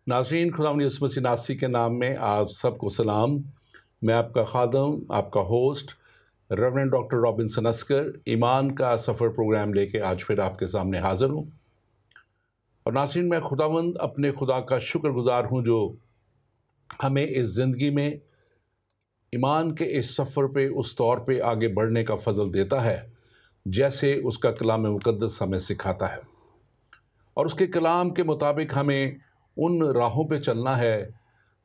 नाज़रीन, खुदावंद यीशु मसीह नासरी के नाम में आप सबको सलाम। मैं आपका खादम, आपका host reverend doctor Robinson Askar ईमान का सफ़र प्रोग्राम लेके आज फिर आपके सामने हाज़िर हूँ। और नाज़रीन, मैं खुदावंद अपने खुदा का शुक्रगुज़ार हूँ जो हमें इस ज़िंदगी में ईमान के इस सफ़र पे उस तौर पे आगे बढ़ने का फ़ज़ल देता है जैसे उसका कलाम मुक़द्दस हमें सिखाता है, और उसके कलाम के मुताबिक हमें उन राहों पे चलना है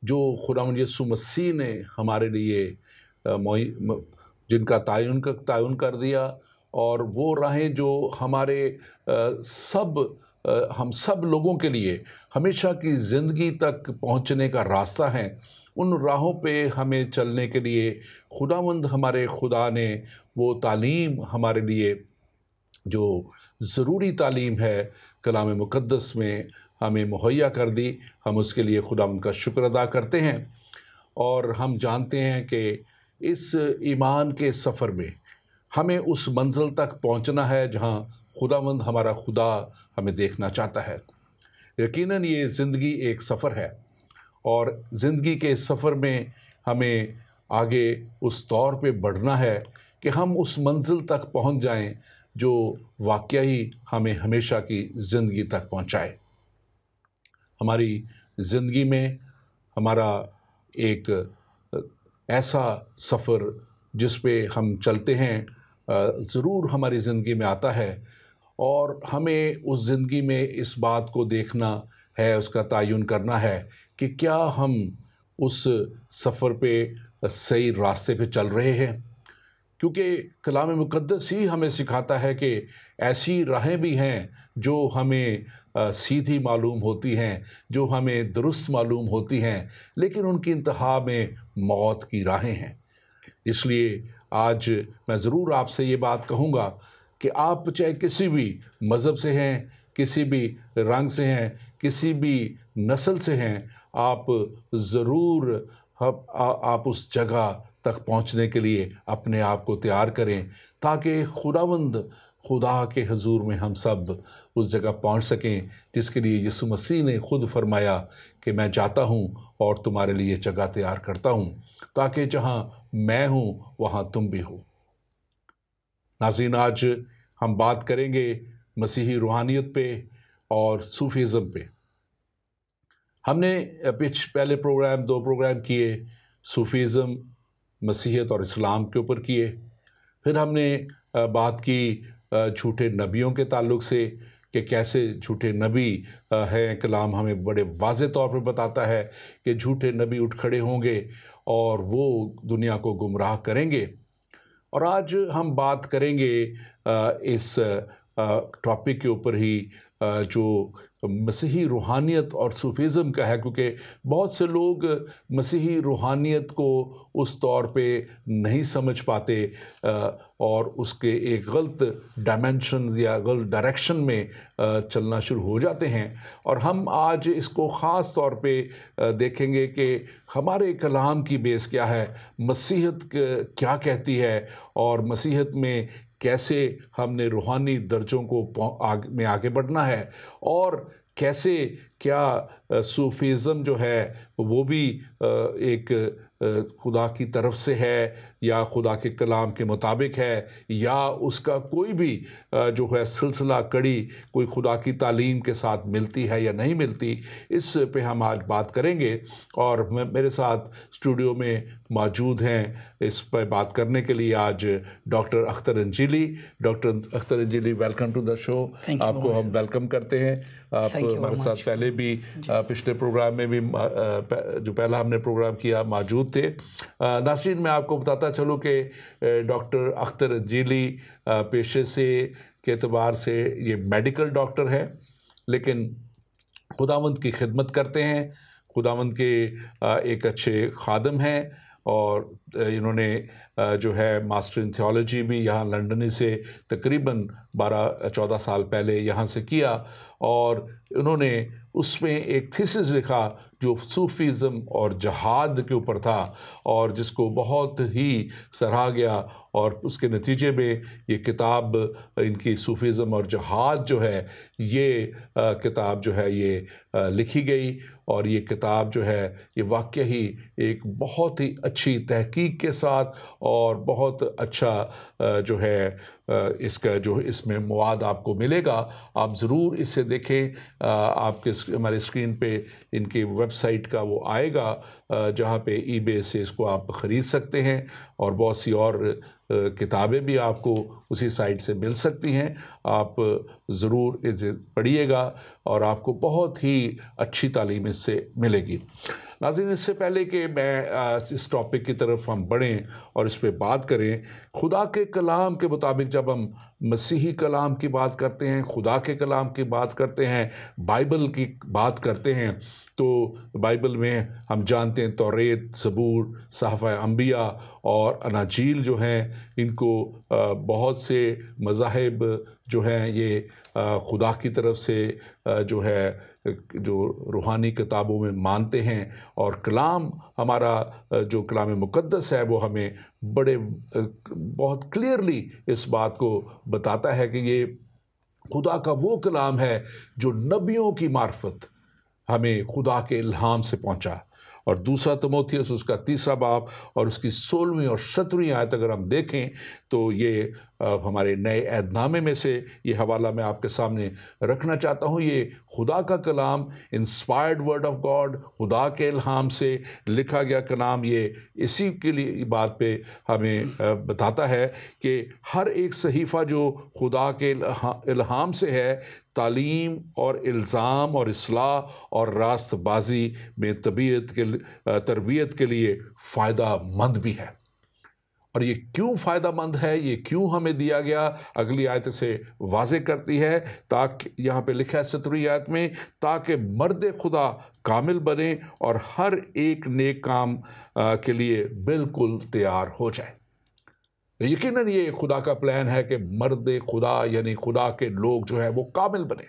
जो खुदावंद यीशु मसीह ने हमारे लिए जिनका तायुन कर दिया, और वो राहें जो हमारे हम सब लोगों के लिए हमेशा की ज़िंदगी तक पहुंचने का रास्ता है। उन राहों पे हमें चलने के लिए खुदावंद हमारे खुदा ने वो तालीम हमारे लिए, जो ज़रूरी तालीम है, कलाम मुक़द्दस में हमें मुहैया कर दी। हम उसके लिए खुदावंद का शुक्र अदा करते हैं, और हम जानते हैं कि इस ईमान के सफ़र में हमें उस मंज़िल तक पहुंचना है जहां खुदावंद हमारा खुदा हमें देखना चाहता है। यकीनन ये ज़िंदगी एक सफ़र है, और ज़िंदगी के सफ़र में हमें आगे उस तौर पे बढ़ना है कि हम उस मंज़िल तक पहुंच जाएं जो वाकई ही हमें हमेशा की ज़िंदगी तक पहुंचाए। हमारी ज़िंदगी में हमारा एक ऐसा सफ़र जिस पे हम चलते हैं ज़रूर हमारी ज़िंदगी में आता है, और हमें उस ज़िंदगी में इस बात को देखना है, उसका तायुन करना है कि क्या हम उस सफ़र पे सही रास्ते पे चल रहे हैं, क्योंकि कलाम मुक़द्दस ही हमें सिखाता है कि ऐसी राहें भी हैं जो हमें सीधी मालूम होती हैं, जो हमें दुरुस्त मालूम होती हैं, लेकिन उनकी इंतहा में मौत की राहें हैं। इसलिए आज मैं ज़रूर आपसे ये बात कहूँगा कि आप चाहे किसी भी मज़हब से हैं, किसी भी रंग से हैं, किसी भी नस्ल से हैं, आप ज़रूर आप उस जगह तक पहुंचने के लिए अपने आप को तैयार करें, ताकि खुदा के हुजूर में हम सब उस जगह पहुंच सकें जिसके लिए यीशु मसीह ने खुद फरमाया कि मैं जाता हूं और तुम्हारे लिए जगह तैयार करता हूं, ताकि जहां मैं हूं वहां तुम भी हो। नाज़रीन, आज हम बात करेंगे मसीही रूहानियत पे और सूफीज़म पे। हमने पहले दो प्रोग्राम किए सूफीज़म, मसीहत और इस्लाम के ऊपर किए। फिर हमने बात की झूठे नबियों के ताल्लुक़ से कि कैसे झूठे नबी हैं। कलाम हमें बड़े वाज़े तौर पर बताता है कि झूठे नबी उठ खड़े होंगे और वो दुनिया को गुमराह करेंगे। और आज हम बात करेंगे इस टॉपिक के ऊपर ही जो मसीही रूहानियत और सूफीज़म का है, क्योंकि बहुत से लोग मसीही रूहानियत को उस तौर पे नहीं समझ पाते और उसके एक गलत डायमेंशन या गलत डायरेक्शन में चलना शुरू हो जाते हैं। और हम आज इसको ख़ास तौर पे देखेंगे कि हमारे कलाम की बेस क्या है, मसीहत क्या कहती है, और मसीहत में कैसे हमने रूहानी दर्जों को आगे बढ़ना है, और कैसे क्या सूफीज़म जो है वो भी एक खुदा की तरफ से है या खुदा के कलाम के मुताबिक है, या उसका कोई भी जो है सिलसिला कड़ी कोई खुदा की तालीम के साथ मिलती है या नहीं मिलती। इस पे हम आज बात करेंगे, और मेरे साथ स्टूडियो में मौजूद हैं इस पर बात करने के लिए आज doctor Akhtar Anjili. Doctor Akhtar Anjili, welcome to the show. आपको हम वेलकम करते हैं। आप हमारे साथ पहले भी पिछले प्रोग्राम में भी जो पहला हमने प्रोग्राम किया मौजूद थे। नाज़रीन, मैं आपको बताता चलूँ कि डॉक्टर अख्तर अंजीली पेशे से के एतबार से ये मेडिकल डॉक्टर हैं, लेकिन खुदावंद की खिदमत करते हैं, खुदावंद के एक अच्छे खादम हैं, और इन्होंने जो है मास्टर इन थियोलॉजी भी यहाँ लंदन से तकरीबन 12-14 साल पहले यहाँ से किया, और उन्होंने उसमें एक थीसिस लिखा जो सूफीज़म और जहाद के ऊपर था और जिसको बहुत ही सराहा गया, और उसके नतीजे में ये किताब, इनकी सूफीज़म और जहाद जो है, ये किताब जो है ये लिखी गई। और ये किताब जो है ये वाकई ही एक बहुत ही अच्छी तहकीक के साथ और बहुत अच्छा जो है इसका जो इसमें मवाद आपको मिलेगा। आप ज़रूर इसे देखें। आपके हमारे स्क्रीन पे इनकी वेबसाइट का वो आएगा जहाँ पे ईबे से इसको आप ख़रीद सकते हैं, और बहुत सी और किताबें भी आपको उसी साइट से मिल सकती हैं। आप ज़रूर इसे पढ़िएगा और आपको बहुत ही अच्छी तालीम इससे मिलेगी। नाज़रीन, इससे पहले कि मैं इस टॉपिक की तरफ हम बढ़ें और इस पर बात करें, खुदा के कलाम के मुताबिक जब हम मसीही कलाम की बात करते हैं, खुदा के कलाम की बात करते हैं, बाइबल की बात करते हैं, तो बाइबल में हम जानते हैं तौरेत, ज़बूर, सहफ़ा अंबिया और अनाजील जो हैं, इनको बहुत से मज़ाहिब जो हैं ये खुदा की तरफ से जो है जो रूहानी किताबों में मानते हैं। और कलाम हमारा जो कलाम मुक़द्दस है वो हमें बहुत क्लियरली इस बात को बताता है कि ये खुदा का वो कलाम है जो नबियों की मार्फत हमें खुदा के इल्हाम से पहुंचा। और दूसरा तिमोथियुस उसका 3 बाब और उसकी 16वीं और 17वीं आयत अगर हम देखें तो ये हमारे नए अहदनामे में से ये हवाला मैं आपके सामने रखना चाहता हूँ। ये खुदा का कलाम, इंस्पायर्ड वर्ड ऑफ गॉड, खुदा के इल्हाम से लिखा गया कलाम, ये इसी के लिए बात पे हमें बताता है कि हर एक सहीफ़ा जो खुदा के इल्हाम से है, तालीम और इल्ज़ाम और इस्लाह और रास्तबाजी में तरबियत के लिए फ़ायदा मंद भी है। और ये क्यों फ़ायदा मंद है, ये क्यों हमें दिया गया, अगली आयत से वाज़े करती है। ताकि यहाँ पे लिखा है 17वीं आयत में, ताकि मर्द खुदा कामिल बने और हर एक नेक काम के लिए बिल्कुल तैयार हो जाए। यकीनन ये खुदा का प्लान है कि मर्द खुदा यानी खुदा के लोग जो है वो कामिल बने,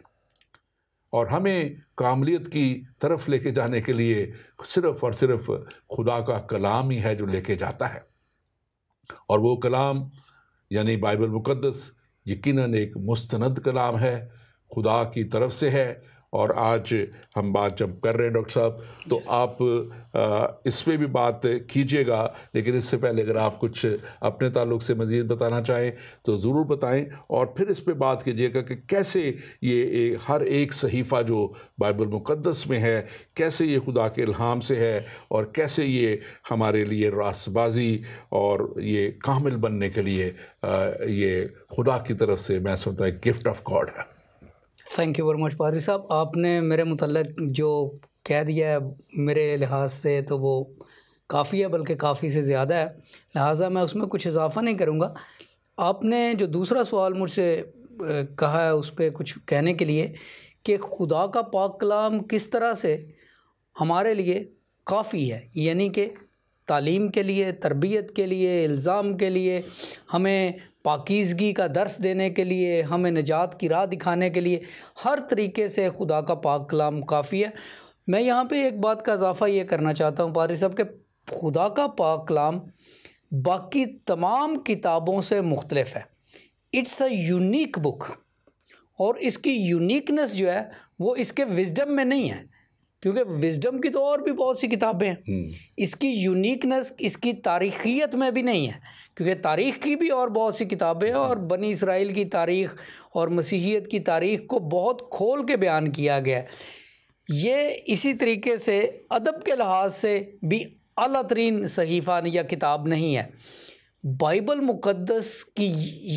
और हमें कामलियत की तरफ लेके जाने के लिए सिर्फ़ और सिर्फ खुदा का कलाम ही है जो लेके जाता है। और वो कलाम यानी बाइबल मुक़द्दस यकीनन एक मुस्तनद कलाम है, खुदा की तरफ से है। और आज हम बात जब कर रहे हैं डॉक्टर साहब, तो आप इस पे भी बात कीजिएगा, लेकिन इससे पहले अगर आप कुछ अपने ताल्लुक़ से मज़ीद बताना चाहें तो ज़रूर बताएं, और फिर इस पे बात कीजिएगा कि कैसे ये हर एक सहीफ़ा जो बाइबल मुक़द्दस में है, कैसे ये खुदा के इल्हाम से है, और कैसे ये हमारे लिए रास्तबाजी और ये कामिल बनने के लिए ये खुदा की तरफ से मैं समझता है गिफ्ट ऑफ गॉड है। थैंक यू वेरी मच पादरी साहब, आपने मेरे मुतल्लिक़ जो कह दिया है मेरे लिहाज से तो वो काफ़ी है, बल्कि काफ़ी से ज़्यादा है, लिहाजा मैं उसमें कुछ इजाफ़ा नहीं करूँगा। आपने जो दूसरा सवाल मुझसे कहा है उस पर कुछ कहने के लिए कि खुदा का पाक कलाम किस तरह से हमारे लिए काफ़ी है, यानी कि तालीम के लिए, तरबियत के लिए, इल्ज़ाम के लिए, हमें पाकीज़गी का दर्स देने के लिए, हमें निजात की राह दिखाने के लिए, हर तरीके से खुदा का पाक कलाम काफ़ी है। मैं यहाँ पे एक बात का इजाफ़ा ये करना चाहता हूँ पादरी साहब कि खुदा का पाक कलाम बाकी तमाम किताबों से मुख्तलिफ है। इट्स अ यूनिक बुक, और इसकी यूनिकनेस जो है वो इसके विजडम में नहीं है, क्योंकि विजडम की तो और भी बहुत सी किताबें हैं। इसकी यूनिकनेस इसकी तारीख़ियत में भी नहीं है, क्योंकि तारीख़ की भी और बहुत सी किताबें हैं, और बनी इसराइल की तारीख़ और मसीहियत की तारीख़ को बहुत खोल के बयान किया गया है। ये इसी तरीके से अदब के लिहाज से भी आला तरीन सहीफ़ा या किताब नहीं है। बाइबल मुक़द्दस की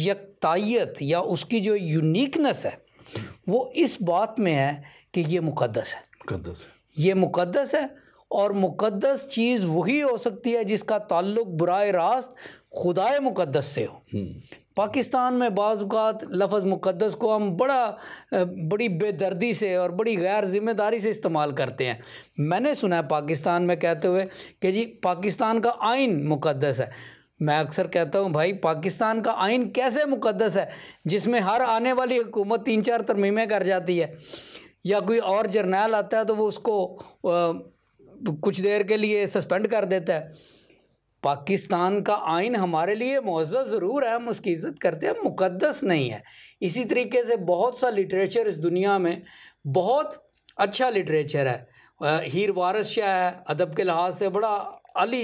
यकतायत या उसकी जो यूनिकनेस है वो इस बात में है कि ये मुक़द्दस है, ये मुक़द्दस है, और मुक़द्दस चीज़ वही हो सकती है जिसका ताल्लुक़ बुराए रास्त खुदाए मुक़द्दस से हो। पाकिस्तान में बाज़ औक़ात लफ्ज़ मुक़द्दस को हम बड़ी बेदर्दी से और बड़ी गैर ज़िम्मेदारी से इस्तेमाल करते हैं। मैंने सुना है पाकिस्तान में कहते हुए कि जी पाकिस्तान का आइन मुक़द्दस है। मैं अक्सर कहता हूँ भाई, पाकिस्तान का आइन कैसे मुकद्दस है जिसमें हर आने वाली हुकूमत 3-4 तरमीमें कर जाती है, या कोई और जर्नैल आता है तो वो उसको कुछ देर के लिए सस्पेंड कर देता है। पाकिस्तान का आइन हमारे लिए मुअज़्ज़ज़ ज़रूर है, हम उसकी इज़्ज़त करते हैं, मुकद्दस नहीं है। इसी तरीके से बहुत सा लिटरेचर इस दुनिया में बहुत अच्छा लिटरेचर है। हीर वारिस शाह है, अदब के लिहाज से बड़ा अली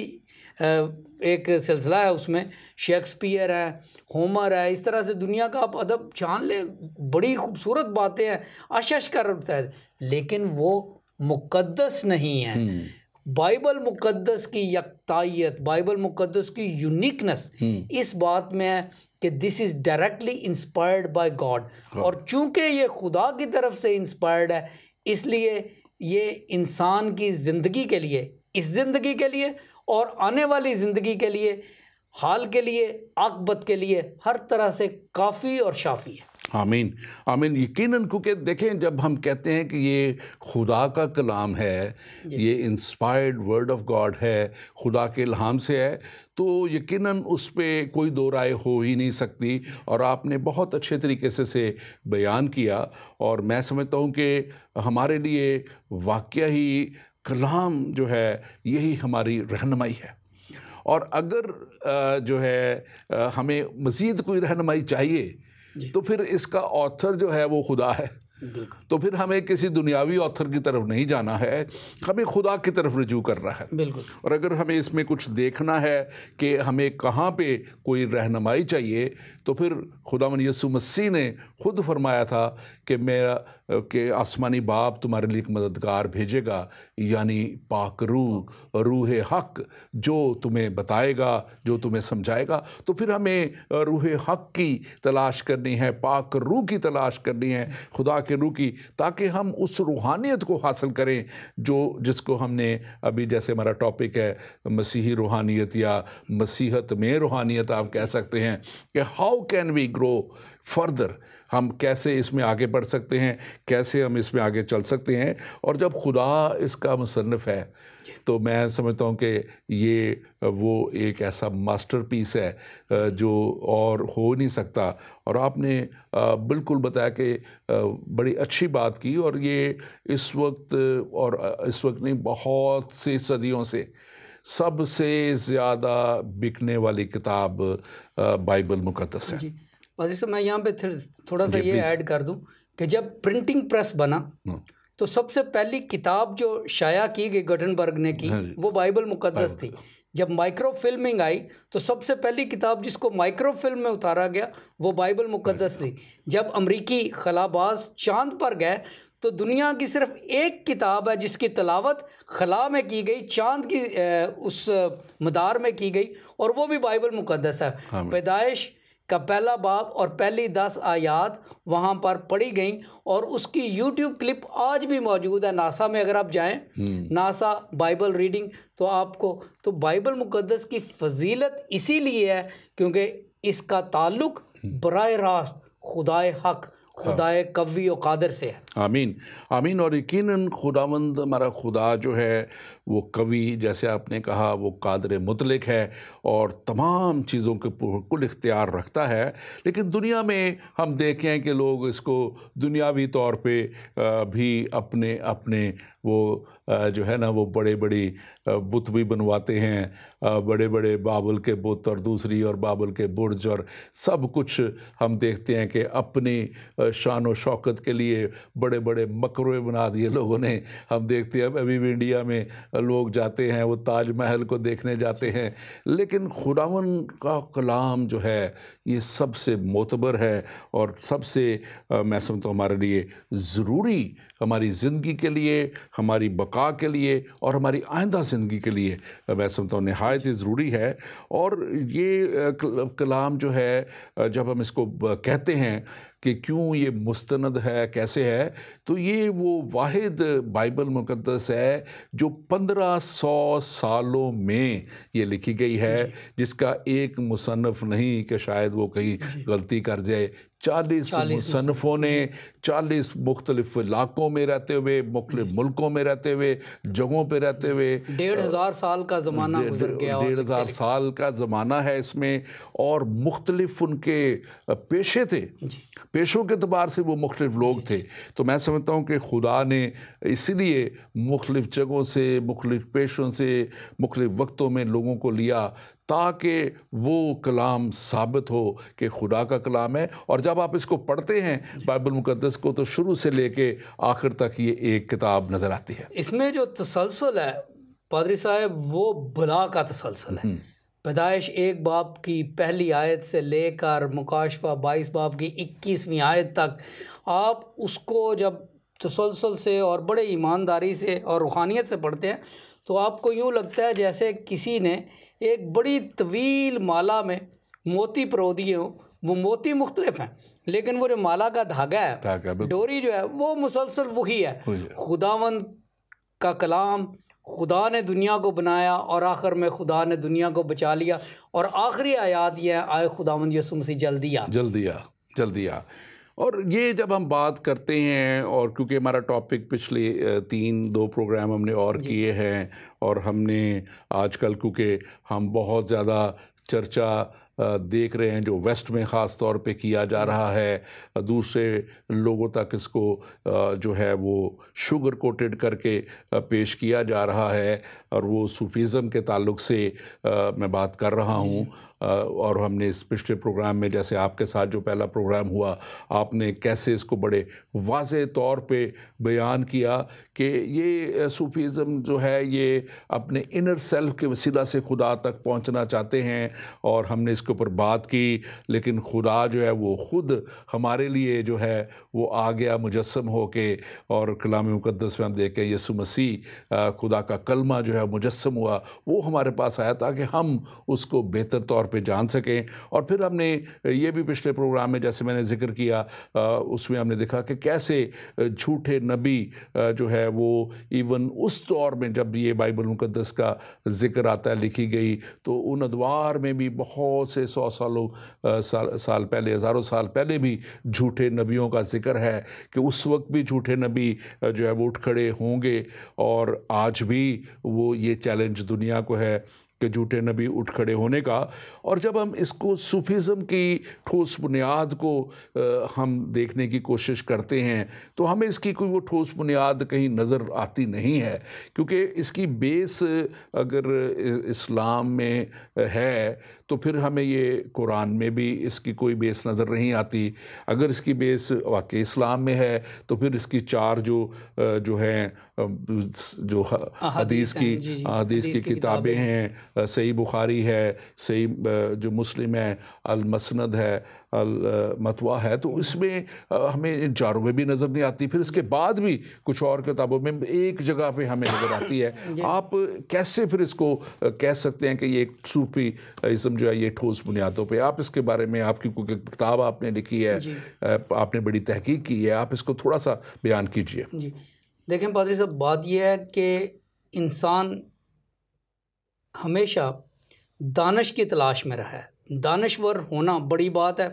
एक सिलसिला है, उसमें शेक्सपियर है, होमर है, इस तरह से दुनिया का आप अदब छान ले, बड़ी खूबसूरत बातें हैं, अशश कर उठता है, लेकिन वो मुकद्दस नहीं है। बाइबल मुकद्दस की यकतायत, बाइबल मुकद्दस की यूनिकनेस इस बात में है कि this is directly inspired by God, और चूंकि ये खुदा की तरफ से इंस्पायर्ड है, इसलिए ये इंसान की ज़िंदगी के लिए, इस ज़िंदगी के लिए और आने वाली ज़िंदगी के लिए, हाल के लिए, आक़िबत के लिए हर तरह से काफ़ी और शाफ़ी है। आमीन आमीन। यकीनन, क्योंकि देखें, जब हम कहते हैं कि ये खुदा का कलाम है, ये इंस्पायर्ड वर्ड ऑफ गॉड है, खुदा के इल्हाम से है, तो यकीनन उस पर कोई दो राय हो ही नहीं सकती। और आपने बहुत अच्छे तरीके से बयान किया, और मैं समझता हूँ कि हमारे लिए वाकया ही कलाम जो है यही हमारी रहनुमाई है। और अगर जो है हमें मज़ीद कोई रहनुमाई चाहिए तो फिर इसका ऑथर जो है वो खुदा है। तो फिर हमें किसी दुनियावी ऑथर की तरफ नहीं जाना है, हमें खुदा की तरफ रुजू करना है। बिल्कुल। और अगर हमें इसमें कुछ देखना है कि हमें कहाँ पे कोई रहनुमाई चाहिए, तो फिर खुदावंद यीशु मसीह ने खुद फरमाया था कि मेरा कि आसमानी बाप तुम्हारे लिए एक मददगार भेजेगा, यानी पाक रूह हक, जो तुम्हें बताएगा, जो तुम्हें समझाएगा। तो फिर हमें रूह हक की तलाश करनी है, पाक रूह की तलाश करनी है, खुदा के रूह की, ताकि हम उस रूहानियत को हासिल करें जिसको हमने अभी, जैसे हमारा टॉपिक है मसीही रूहानियत या मसीहत में रूहानियत, आप कह सकते हैं कि how can we grow further, हम कैसे इसमें आगे बढ़ सकते हैं, कैसे हम इसमें आगे चल सकते हैं। और जब खुदा इसका मुसन्निफ है तो मैं समझता हूँ कि ये वो एक ऐसा मास्टरपीस है जो और हो नहीं सकता। और आपने बिल्कुल बताया कि बड़ी अच्छी बात की, और ये इस वक्त नहीं, बहुत सी सदियों से सबसे ज़्यादा बिकने वाली किताब बाइबल मुकद्दस है। जी पाजी साहब, मैं यहाँ पे थोड़ा सा ये ऐड कर दूं कि जब प्रिंटिंग प्रेस बना तो सबसे पहली किताब जो शाया की गई गटनबर्ग ने की, वो बाइबल मुकद्दस थी। जब माइक्रो फिल्मिंग आई तो सबसे पहली किताब जिसको माइक्रो फिल्म में उतारा गया वो बाइबल मुकद्दस थी। जब अमरीकी खलाबाज चांद पर गए तो दुनिया की सिर्फ एक किताब है जिसकी तलावत खला में की गई, चांद की उस मदार में की गई, और वो भी बाइबल मुकद्दस है। पैदाइश का पहला बाब और पहली 10 आयात वहाँ पर पढ़ी गई, और उसकी यूट्यूब क्लिप आज भी मौजूद है। नासा में अगर आप जाएं, नासा बाइबल रीडिंग, तो आपको तो बाइबल मुकद्दस की फजीलत इसीलिए है क्योंकि इसका ताल्लुक बराह रास्त खुदाए हक, खुदाए कवी और कादर से है। आमीन आमीन। और यकीनन खुदावंद हमारा खुदा जो है वो कवि, जैसे आपने कहा, वो कादर मुतलक है और तमाम चीज़ों के कुल इख्तियार रखता है। लेकिन दुनिया में हम देखें कि लोग इसको दुनियावी तौर पे भी अपने अपने वो जो है ना, वो बड़े बड़ी बुत भी बनवाते हैं, बड़े बड़े बाबुल के बुत और दूसरी और बाबुल के बुर्ज और सब कुछ हम देखते हैं कि अपनी शान व शौकत के लिए बड़े बड़े मकबरे बना दिए लोगों ने। हम देखते हैं अभी भी इंडिया में लोग जाते हैं, वो ताजमहल को देखने जाते हैं। लेकिन खुदावन का कलाम जो है ये सबसे मोतबर है और सबसे मैं समझता हूँ हमारे लिए ज़रूरी, हमारी ज़िंदगी के लिए, हमारी बका के लिए और हमारी आइंदा ज़िंदगी के लिए मैं समझता हूँ नहायत ही ज़रूरी है। और ये कलाम जो है, जब हम इसको कहते हैं कि क्यों ये मुस्तनद है, कैसे है, तो ये वो वाहिद बाइबल मुकद्दस है जो 1500 सालों में ये लिखी गई है, जिसका एक मुसन्नफ़ नहीं कि शायद वो कहीं गलती कर जाए, 40 मुसन्निफ़ों ने 40 मुख्तलिफ इलाकों में रहते हुए, मुख्तलिफ मुल्कों में रहते हुए, जगहों पे रहते हुए 1500 साल का ज़माना गुजर गया, 1500 साल का ज़माना है इसमें, और मुख्तलिफ उनके पेशे थे, पेशों के अतबार से वो मुख्तलिफ लोग थे। तो मैं समझता हूँ कि खुदा ने इसीलिए मुख्तलिफ जगहों से, मुख्तलिफ पेशों से, मुख्तलिफ वक्तों में लोगों को लिया, ताकि वो कलाम साबित हो कि खुदा का कलाम है। और जब आप इसको पढ़ते हैं बाइबल मुकद्दस को, तो शुरू से लेके आखिर तक ये एक किताब नज़र आती है। इसमें जो तसलसल है पादरी साहब, वो भला का तसलसल है। पैदाइश 1 बाब की पहली आयत से लेकर मुकाशफा 22 बाब की 21वीं आयत तक, आप उसको जब तसलसल से और बड़े ईमानदारी से और रूहानियत से पढ़ते हैं तो आपको यूँ लगता है जैसे किसी ने एक बड़ी तवील माला में मोती परो दिए हों। वो मोती मुख्तलिफ हैं, लेकिन वो जो माला का धागा है, डोरी जो है, वो मुसलसल वही है। खुदावंद का कलाम, खुदा ने दुनिया को बनाया और आखिर में खुदा ने दुनिया को बचा लिया। और आखिरी आयात ये है, आए खुदावंद यीशु मसीह जल्दी आ। और ये जब हम बात करते हैं, और क्योंकि हमारा टॉपिक पिछले 2 प्रोग्राम हमने और किए हैं, और हमने आजकल क्योंकि हम बहुत ज़्यादा चर्चा देख रहे हैं जो वेस्ट में ख़ास तौर पे किया जा रहा है, दूसरे लोगों तक इसको जो है वो शुगर कोटेड करके पेश किया जा रहा है, और वो सूफीज़म के ताल्लुक से मैं बात कर रहा हूँ। और हमने इस पिछले प्रोग्राम में, जैसे आपके साथ जो पहला प्रोग्राम हुआ, आपने कैसे इसको बड़े वाज़े तौर पे बयान किया कि ये सूफीज़म जो है ये अपने इनर सेल्फ के वसीला से खुदा तक पहुंचना चाहते हैं, और हमने इसके ऊपर बात की। लेकिन खुदा जो है वो ख़ुद हमारे लिए जो है वो आ गया मुजस्सम होके, और कलाम मुक़द्दस में हम देखें यीशु मसीह खुदा का कलमा जो है मुजस्सम हुआ, वो हमारे पास आया ताकि हम उसको बेहतर तौर पे जान सकें। और फिर हमने ये भी पिछले प्रोग्राम में, जैसे मैंने जिक्र किया, उसमें हमने देखा कि कैसे झूठे नबी जो है वो इवन उस दौर में जब ये बाइबल मुक़द्दस का जिक्र आता है, लिखी गई, तो उन अदवार में भी बहुत से 100 साल पहले, हज़ारों साल पहले भी झूठे नबियों का जिक्र है कि उस वक्त भी झूठे नबी जो है वो उठ खड़े होंगे। और आज भी वो ये चैलेंज दुनिया को है कि झूठे नबी उठ खड़े होने का। और जब हम इसको सूफीज़म की ठोस बुनियाद को हम देखने की कोशिश करते हैं, तो हमें इसकी कोई वो ठोस बुनियाद कहीं नज़र आती नहीं है, क्योंकि इसकी बेस अगर इस्लाम में है तो फिर हमें ये कुरान में भी इसकी कोई बेस नज़र नहीं आती। अगर इसकी बेस वाकई इस्लाम में है तो फिर इसकी 4 जो हैं जो हदीस की किताबें हैं, सही बुखारी है, सही जो मुस्लिम है, अल मसनद है, अल मतवा है, तो इसमें हमें इन 4 में भी नज़र नहीं आती। फिर इसके बाद भी कुछ और किताबों में एक जगह पे हमें नज़र आती है। आप कैसे फिर इसको कह सकते हैं कि ये एक सूफीज़म जो है ये ठोस बुनियादों पे, आप इसके बारे में, आपकी कोई किताब आपने लिखी है, आपने बड़ी तहकीक की है, आप इसको थोड़ा सा बयान कीजिए। जी देखें पादरी साहब, बात यह है कि इंसान हमेशा दानिश की तलाश में रहा है। दानिश्वर होना बड़ी बात है,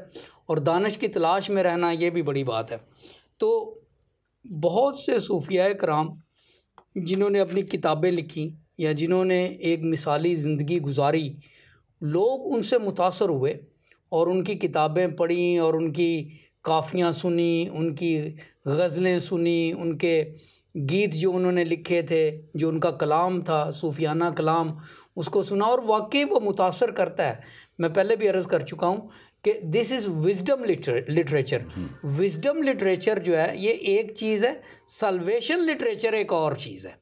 और दानिश की तलाश में रहना ये भी बड़ी बात है। तो बहुत से सूफिया कराम जिन्होंने अपनी किताबें लिखी या जिन्होंने एक मिसाली ज़िंदगी गुजारी, लोग उनसे मुतासर हुए और उनकी किताबें पढ़ी और उनकी काफ़ियाँ सुनी, उनकी गज़लें सुनी, उनके गीत जो उन्होंने लिखे थे, जो उनका कलाम था, सूफियाना कलाम, उसको सुना और वाकई वो मुतासर करता है। मैं पहले भी अर्ज़ कर चुका हूँ कि this is wisdom literature. Wisdom literature जो है ये एक चीज़ है, सल्वेशन लिटरेचर एक और चीज़ है।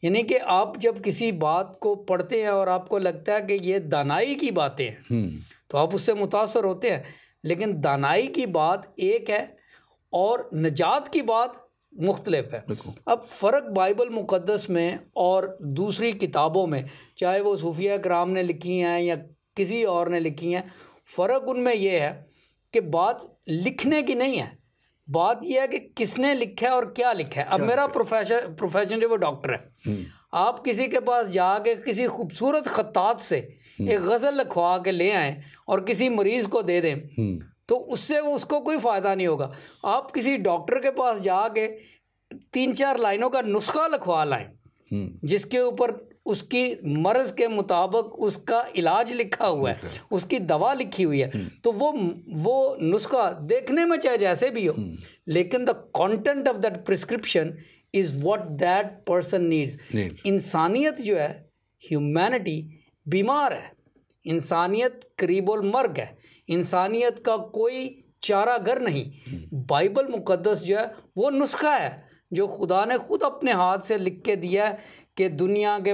यानी कि आप जब किसी बात को पढ़ते हैं और आपको लगता है कि ये दानाई की बातें हैं तो आप उससे मुतासर होते हैं, लेकिन दानाई की बात एक है और नजात की बात मुख्तलिफ है। अब फ़र्क बाइबल मुक़द्दस में और दूसरी किताबों में, चाहे वो सूफिया कराम ने लिखी हैं या किसी और ने लिखी हैं, फ़र्क उनमें यह है कि बात लिखने की नहीं है, बात यह है कि किसने लिखा है और क्या लिखा है। अब मेरा प्रोफेशन जो वो डॉक्टर है, आप किसी के पास जाके किसी खूबसूरत ख़त्तात से एक गज़ल लिखवा के ले आएँ और किसी मरीज़ को दे दें तो उससे उसको कोई फ़ायदा नहीं होगा। आप किसी डॉक्टर के पास जाके 3-4 लाइनों का नुस्खा लिखवा लाएं जिसके ऊपर उसकी मर्ज़ के मुताबिक उसका इलाज लिखा हुआ है, उसकी दवा लिखी हुई है, तो वो नुस्खा देखने में चाहे जैसे भी हो, लेकिन the content of that prescription is what that person needs. इंसानियत जो है, ह्यूमैनिटी बीमार है, इंसानियत करीबुल मर्ग है, इंसानियत का कोई चारागर नहीं। बाइबल मुकद्दस जो है वो नुस्खा है जो खुदा ने खुद अपने हाथ से लिख के दिया है कि दुनिया के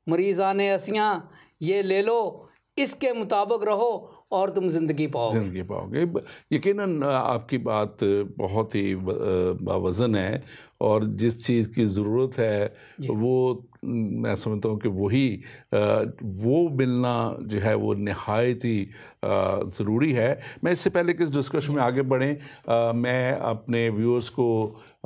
मरीज़ाने असियाँ ये ले लो, इसके मुताबिक रहो और तुम ज़िंदगी पाओगे। यकीनन आपकी बात बहुत ही बावज़न है और जिस चीज़ की ज़रूरत है वो मैं समझता हूँ कि वो मिलना जो है वो निहायत ही ज़रूरी है। मैं इससे पहले कि इस डिस्कशन में आगे बढ़ें, मैं अपने व्यूअर्स को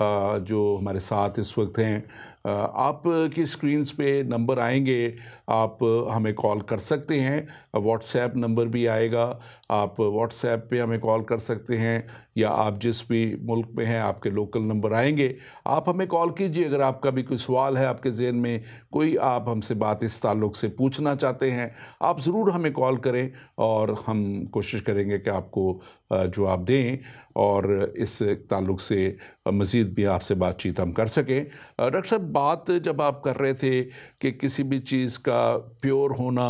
जो हमारे साथ इस वक्त हैं, आपकी स्क्रीन्स पे नंबर आएंगे, आप हमें कॉल कर सकते हैं। व्हाट्सएप नंबर भी आएगा, आप व्हाट्सएप पे हमें कॉल कर सकते हैं, या आप जिस भी मुल्क में हैं आपके लोकल नंबर आएंगे, आप हमें कॉल कीजिए। अगर आपका भी कोई सवाल है आपके ज़हन में, कोई आप हमसे बात इस ताल्लुक़ से पूछना चाहते हैं, आप ज़रूर हमें कॉल करें और हम कोशिश करेंगे कि आपको जवाब दें और इस ताल्लुक़ से मज़ीद भी आपसे बातचीत हम कर सकें। डॉक्टर साहब, बात जब आप कर रहे थे कि किसी भी चीज़ का प्योर होना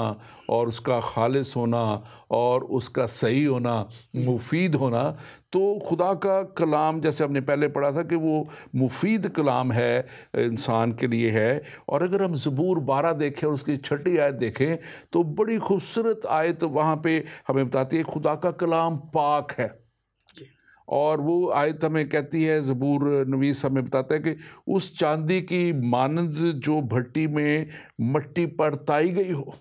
और उसका खालिस होना और उसका सही होना, मुफीद होना, तो खुदा का कलाम जैसे हमने पहले पढ़ा था कि वो मुफीद कलाम है, इंसान के लिए है। और अगर हम ज़बूर 12 देखें और उसकी 6ठी आयत देखें तो बड़ी खूबसूरत आयत वहाँ पे हमें बताती है खुदा का कलाम पाक है। और वो आयत हमें कहती है, ज़बूर नवीस हमें बताता है कि उस चांदी की मानंद जो भट्टी में मट्टी पर ताई गई हो,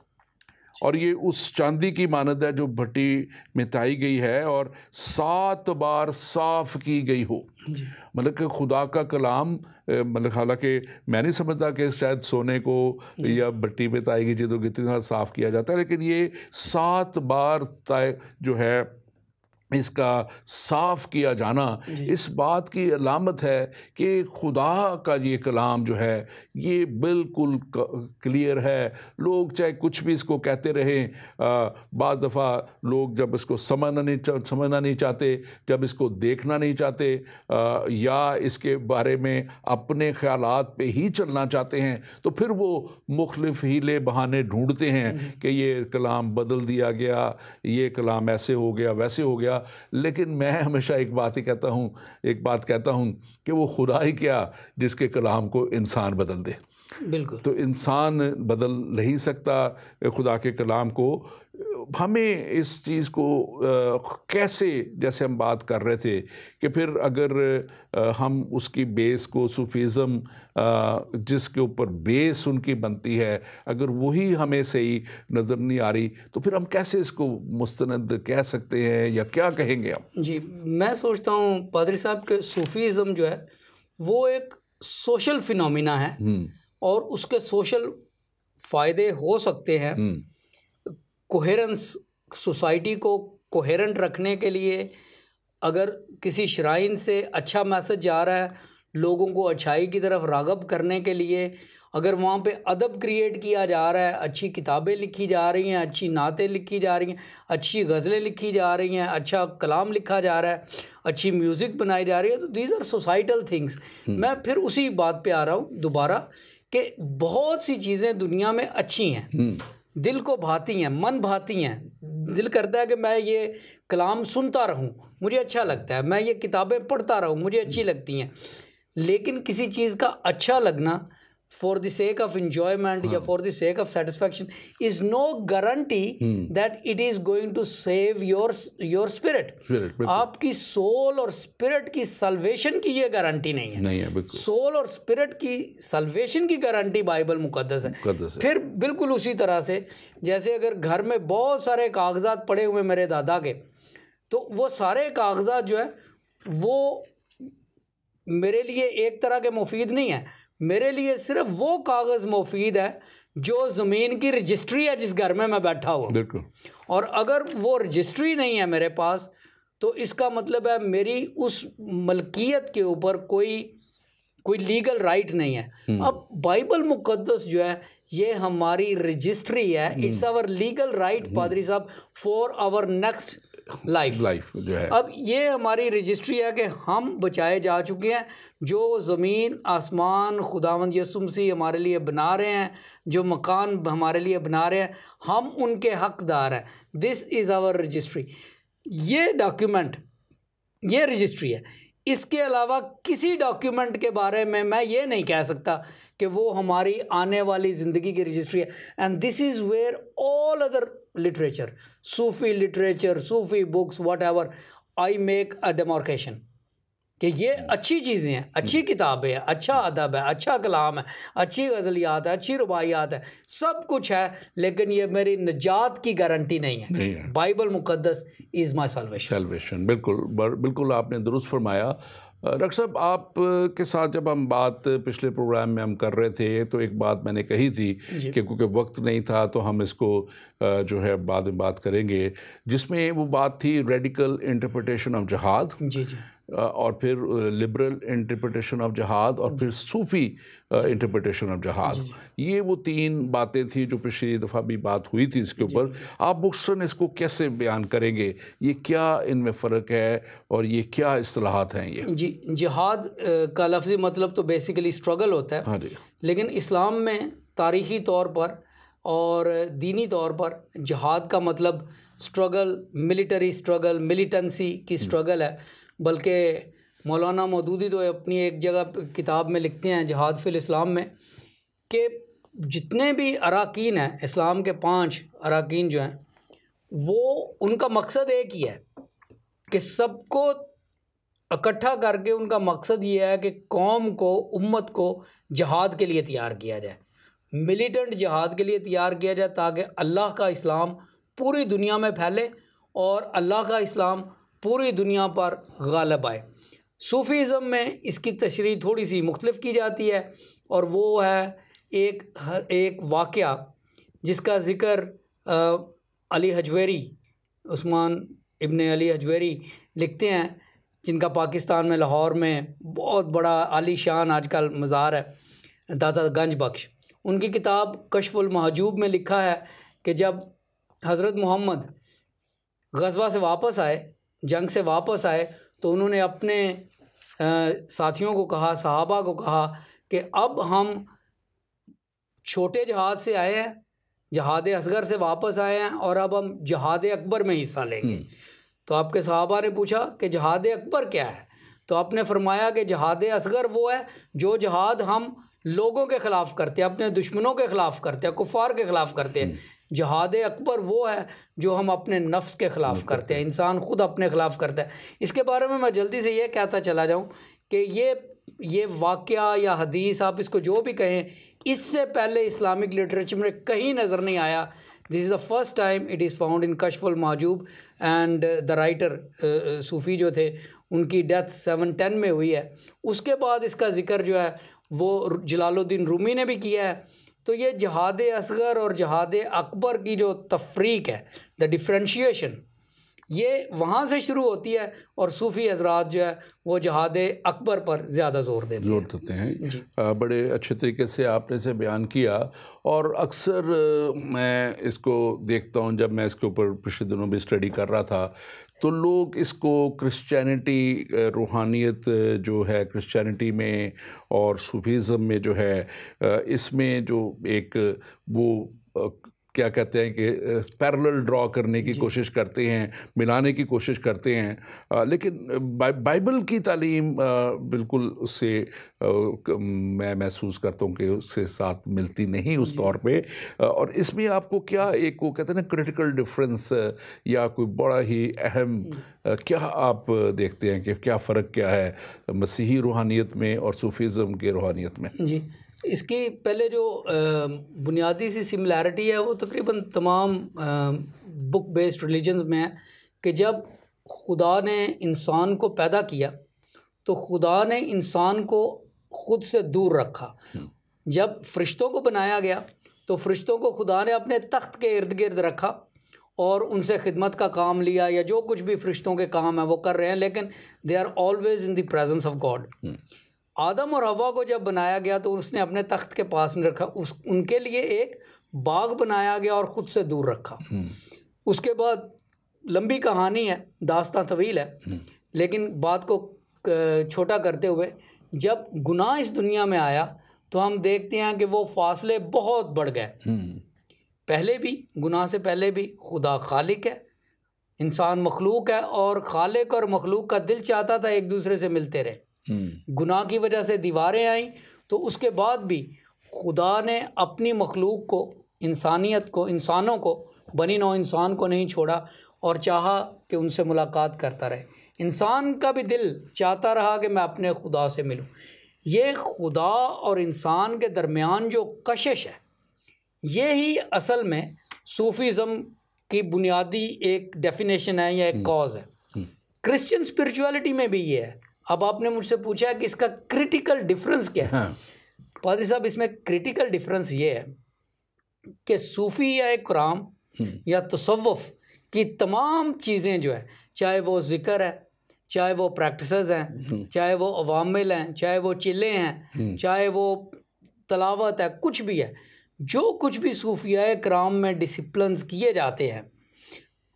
और ये उस चांदी की मानद है जो भट्टी में ताई गई है और 7 बार साफ़ की गई हो। मतलब कि खुदा का कलाम, मतलब हालांकि मैं नहीं समझता कि शायद सोने को या भट्टी में ताई गई चीज़ तो कितना साफ़ किया जाता है, लेकिन ये 7 बार जो है इसका साफ़ किया जाना इस बात की अलामत है कि खुदा का ये कलाम जो है ये बिल्कुल क्लियर है। लोग चाहे कुछ भी इसको कहते रहें, बाद दफ़ा लोग जब इसको समझना नहीं चाहते, जब इसको देखना नहीं चाहते, या इसके बारे में अपने ख़यालात पे ही चलना चाहते हैं, तो फिर वो मुख्तलिफ़ हीले बहाने ढूंढते हैं कि ये कलाम बदल दिया गया, ये कलाम ऐसे हो गया, वैसे हो गया। लेकिन मैं हमेशा एक बात कहता हूँ कि वो खुदा ही क्या जिसके कलाम को इंसान बदल दे। बिल्कुल। तो इंसान बदल नहीं सकता खुदा के कलाम को। हमें इस चीज़ को कैसे, जैसे हम बात कर रहे थे कि फिर अगर हम उसकी बेस को सूफीज़म जिसके ऊपर बेस उनकी बनती है, अगर वही हमें सही नज़र नहीं आ रही, तो फिर हम कैसे इसको मुस्तनद कह सकते हैं या क्या कहेंगे हम? जी, मैं सोचता हूँ पादरी साहब के सूफीज़म जो है वो एक सोशल फिनोमिना है और उसके सोशल फ़ायदे हो सकते हैं। कोहेरेंस, सोसाइटी को कोहेरेंट रखने के लिए अगर किसी श्राइन से अच्छा मैसेज जा रहा है, लोगों को अच्छाई की तरफ राग़ब करने के लिए अगर वहाँ पे अदब क्रिएट किया जा रहा है, अच्छी किताबें लिखी जा रही हैं, अच्छी नातें लिखी जा रही हैं, अच्छी गज़लें लिखी जा रही हैं, अच्छा कलाम लिखा जा रहा है, अच्छी म्यूज़िक बनाई जा रही है, तो दीज आर सोसाइटल थिंग्स। मैं फिर उसी बात पे आ रहा हूँ दोबारा कि बहुत सी चीज़ें दुनिया में अच्छी हैं, दिल को भाती हैं, मन भाती हैं, दिल करता है कि मैं ये कलाम सुनता रहूं, मुझे अच्छा लगता है, मैं ये किताबें पढ़ता रहूं, मुझे अच्छी लगती हैं। लेकिन किसी चीज़ का अच्छा लगना for the sake of enjoyment या for the sake of satisfaction is no guarantee that it is going to save your spirit. आपकी सोल और स्पिरिट की सल्वेशन की ये गारंटी नहीं है। सोल और स्पिरिट की सल्वेशन की गारंटी बाइबल मुकद्दस है। फिर बिल्कुल उसी तरह से जैसे अगर घर में बहुत सारे कागजात पड़े हुए मेरे दादा के, तो वो सारे कागजात जो है वो मेरे लिए एक तरह के मुफीद नहीं है। मेरे लिए सिर्फ वो कागज़ मुफीद है जो ज़मीन की रजिस्ट्री है जिस घर में मैं बैठा हुआ। बिल्कुल। और अगर वो रजिस्ट्री नहीं है मेरे पास तो इसका मतलब है मेरी उस मलकियत के ऊपर कोई लीगल राइट नहीं है। अब बाइबल मुकद्दस जो है ये हमारी रजिस्ट्री है, इट्स आवर लीगल राइट पादरी साहब फॉर आवर नेक्स्ट लाइफ जो है। अब ये हमारी रजिस्ट्री है कि हम बचाए जा चुके हैं, जो ज़मीन आसमान खुदावंद यीशु मसीह हमारे लिए बना रहे हैं, जो मकान हमारे लिए बना रहे हैं, हम उनके हकदार हैं। This is our registry. ये डॉक्यूमेंट, ये रजिस्ट्री है। इसके अलावा किसी डॉक्यूमेंट के बारे में मैं ये नहीं कह सकता कि वो हमारी आने वाली ज़िंदगी की रजिस्ट्री है। And this is where all other literature, Sufi literature, Sufi books, whatever, I make a demarcation कि ये अच्छी चीज़ें हैं, अच्छी किताबें हैं, अच्छा अदब है, अच्छा कलाम है, अच्छी गज़लियात है, अच्छी रुबाइयात है, सब कुछ है, लेकिन ये मेरी निजात की गारंटी नहीं है। बाइबल मुकद्दस इज़ माई सल्वेशन। बिल्कुल आपने दुरुस्त फरमाया। डॉक्टर साहब, आप के साथ जब हम बात पिछले प्रोग्राम में हम कर रहे थे तो एक बात मैंने कही थी कि क्योंकि वक्त नहीं था तो हम इसको जो है बाद में बात करेंगे, जिसमें वो बात थी रेडिकल इंटरप्रिटेशन ऑफ जिहाद, और फिर लिबरल इंटरप्रिटेशन ऑफ जिहाद, और फिर सूफ़ी इंटरप्रिटेशन ऑफ जिहाद। ये वो तीन बातें थी जो पिछली दफ़ा भी बात हुई थी इसके ऊपर। आप मुख्तसरन इसको कैसे बयान करेंगे, ये क्या इनमें फ़र्क है और ये क्या इस्तिलाहात हैं? ये जी, जिहाद का लफ्ज़ी मतलब तो बेसिकली स्ट्रगल होता है। हाँ जी। लेकिन इस्लाम में तारीख़ी तौर पर और दीनी तौर पर जिहाद का मतलब स्ट्रगल, मिलिटरी स्ट्रगल, मिलिटेंसी की स्ट्रगल है। बल्कि मौलाना मौदूदी तो अपनी एक जगह किताब में लिखते हैं जिहाद फिल इस्लाम में कि जितने भी अराकीन हैं इस्लाम के 5 अराकीन जो हैं, वो उनका मकसद एक ही है कि सबको इकट्ठा करके उनका मकसद ये है कि कौम को, उम्मत को जिहाद के लिए तैयार किया जाए, मिलिटेंट जिहाद के लिए तैयार किया जाए, ताकि अल्लाह का इस्लाम पूरी दुनिया में फैले और अल्लाह का इस्लाम पूरी दुनिया पर गालिब आए। सूफ़ीज़म में इसकी तशरीह थोड़ी सी मुख्तलिफ की जाती है, और वो है एक वाक़या जिसका ज़िक्र अली हजवेरी, उस्मान इब्न अली हजवेरी लिखते हैं, जिनका पाकिस्तान में लाहौर में बहुत बड़ा आलीशान आजकल मज़ार है, दाता गंज बख्श। उनकी किताब कश्फुल महजूब में लिखा है कि जब हज़रत मोहम्मद ग़ज़वा से वापस आए, जंग से वापस आए, तो उन्होंने अपने साथियों को कहा, सहाबा को कहा कि अब हम छोटे जहाज़ से आए हैं, जहाद असगर से वापस आए हैं, और अब हम जहाद अकबर में हिस्सा लेंगे। तो आपके सहाबा ने पूछा कि जहाद अकबर क्या है? तो आपने फरमाया कि जहाद असगर वो है जो जहाद हम लोगों के ख़िलाफ़ करते हैं, अपने दुश्मनों के ख़िलाफ़ करते हैं, कुफ़ार के ख़िलाफ़ करते हैं। जहाद अकबर वो है जो हम अपने नफ्स के ख़िलाफ़ करते हैं, इंसान ख़ुद अपने ख़िलाफ़ करता है। इसके बारे में मैं जल्दी से ये कहता चला जाऊँ कि ये वाक़या या हदीस, आप इसको जो भी कहें, इससे पहले इस्लामिक लिटरेचर में कहीं नज़र नहीं आया। This is the first time it is found in Kashful Mahjoob, and the writer Sufi जो थे उनकी डेथ 710 में हुई है। उसके बाद इसका ज़िक्र जो है वो जलालुद्दीन रूमी ने भी किया है। तो ये जहाद असगर और जहाद अकबर की जो तफरीक है, द डिफ्रेंशिएशन, ये वहाँ से शुरू होती है, और सूफ़ी हज़रात जो है वो जहाद अकबर पर ज़्यादा जोर देते हैं। बड़े अच्छे तरीके से आपने इसे बयान किया, और अक्सर मैं इसको देखता हूँ, जब मैं इसके ऊपर पिछले दिनों भी स्टडी कर रहा था, तो लोग इसको क्रिश्चियनिटी, रूहानियत जो है क्रिश्चियनिटी में और सूफीज़म में जो है, इसमें जो एक वो क्या कहते हैं कि पैरेलल ड्रॉ करने की कोशिश करते हैं, मिलाने की कोशिश करते हैं, लेकिन बाइबल की तालीम बिल्कुल उससे मैं महसूस करता हूँ कि उससे साथ मिलती नहीं उस तौर पे। और इसमें आपको क्या एक वो कहते हैं ना क्रिटिकल डिफरेंस, या कोई बड़ा ही अहम क्या आप देखते हैं कि क्या फ़र्क क्या है मसीही रूहानियत में और सूफीज़म के रूहानियत में? जी, इसकी पहले जो बुनियादी सी सिमिलैरिटी है वो तकरीबन तमाम बुक बेस्ड रिलीजन्स में है कि जब खुदा ने इंसान को पैदा किया तो खुदा ने इंसान को ख़ुद से दूर रखा। जब फ़रिश्तों को बनाया गया तो फ़रिश्तों को खुदा ने अपने तख्त के इर्द गिर्द रखा, और उनसे खिदमत का काम लिया या जो कुछ भी फरिश्तों के काम है वो कर रहे हैं, लेकिन they are always in the presence of God. आदम और हवा को जब बनाया गया तो उसने अपने तख्त के पास नहीं रखा, उनके लिए एक बाग बनाया गया और ख़ुद से दूर रखा। उसके बाद लंबी कहानी है, दास्तां तवील है, लेकिन बात को छोटा करते हुए जब गुनाह इस दुनिया में आया तो हम देखते हैं कि वो फासले बहुत बढ़ गए। पहले भी, गुनाह से पहले भी खुदा खालिक है, इंसान मखलूक है, और खालिक और मखलूक का दिल चाहता था एक दूसरे से मिलते रहे। गुनाह की वजह से दीवारें आई, तो उसके बाद भी खुदा ने अपनी मखलूक को, इंसानियत को, इंसानों को, बनी नौ इंसान को नहीं छोड़ा और चाहा कि उनसे मुलाकात करता रहे। इंसान का भी दिल चाहता रहा कि मैं अपने खुदा से मिलूं। ये खुदा और इंसान के दरमियान जो कशिश है, ये ही असल में सूफीज़म की बुनियादी एक डेफिनेशन है या एक कॉज है। क्रिश्चियन स्पिरिचुअलिटी में भी ये है। अब आपने मुझसे पूछा है कि इसका क्रिटिकल डिफरेंस क्या है। पादरी साहब, इसमें क्रिटिकल डिफरेंस ये है कि सूफ़ी या इकराम या तसव्वुफ़ की तमाम चीज़ें जो है, चाहे वो ज़िक्र है, चाहे वो प्रैक्टिसेस हैं, चाहे वो अवामिल हैं, चाहे वो चिल्ले हैं, चाहे वो तलावत है, कुछ भी है, जो कुछ भी सूफिया कराम में डिसिप्लिन्स किए जाते हैं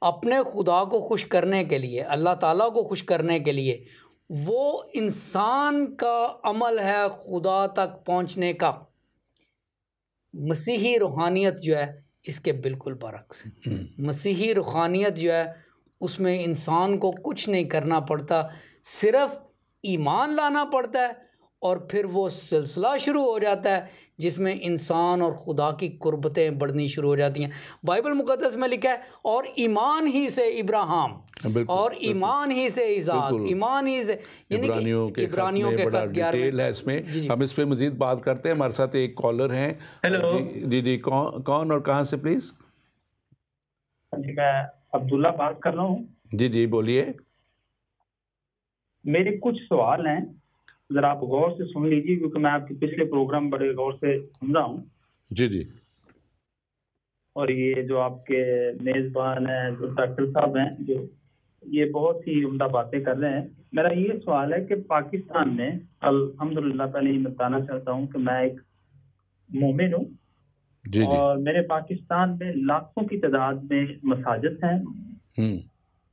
अपने खुदा को खुश करने के लिए, अल्लाह ताला को खुश करने के लिए, वो इंसान का अमल है खुदा तक पहुंचने का। मसीही रूहानियत जो है इसके बिल्कुल बरक्स है। मसीही रूहानियत जो है उसमें इंसान को कुछ नहीं करना पड़ता, सिर्फ ईमान लाना पड़ता है और फिर वो सिलसिला शुरू हो जाता है जिसमें इंसान और खुदा की कुर्बतें बढ़नी शुरू हो जाती हैं। बाइबल मुकद्दस में लिखा है और ईमान ही से इब्राहिम और ईमान ही से इसाक, ईमान ही से, यानी कि इब्रानियों के खत 11 है इसमें। हम इस पे मजीद बात करते हैं। हमारे साथ एक कॉलर हैं। हेलो जी, कौन और कहाँ से प्लीज? जी, मैं अब्दुल्ला बात कर रहा हूँ। जी बोलिए। मेरे कुछ सवाल हैं, जरा आप गौर से सुन लीजिए, क्योंकि मैं आपके पिछले प्रोग्राम बड़े गौर से सुन रहा हूँ। जी। और ये जो आपके मेजबान हैं, जो डॉक्टर साहब हैं, जो ये बहुत ही उम्दा बातें कर रहे हैं। मेरा ये सवाल है कि पाकिस्तान में अल्हम्दुलिल्लाह, पहले ये बताना चाहता हूँ कि मैं एक मोमिन हूँ और मेरे पाकिस्तान में लाखों की तादाद में मसाजिद हैं,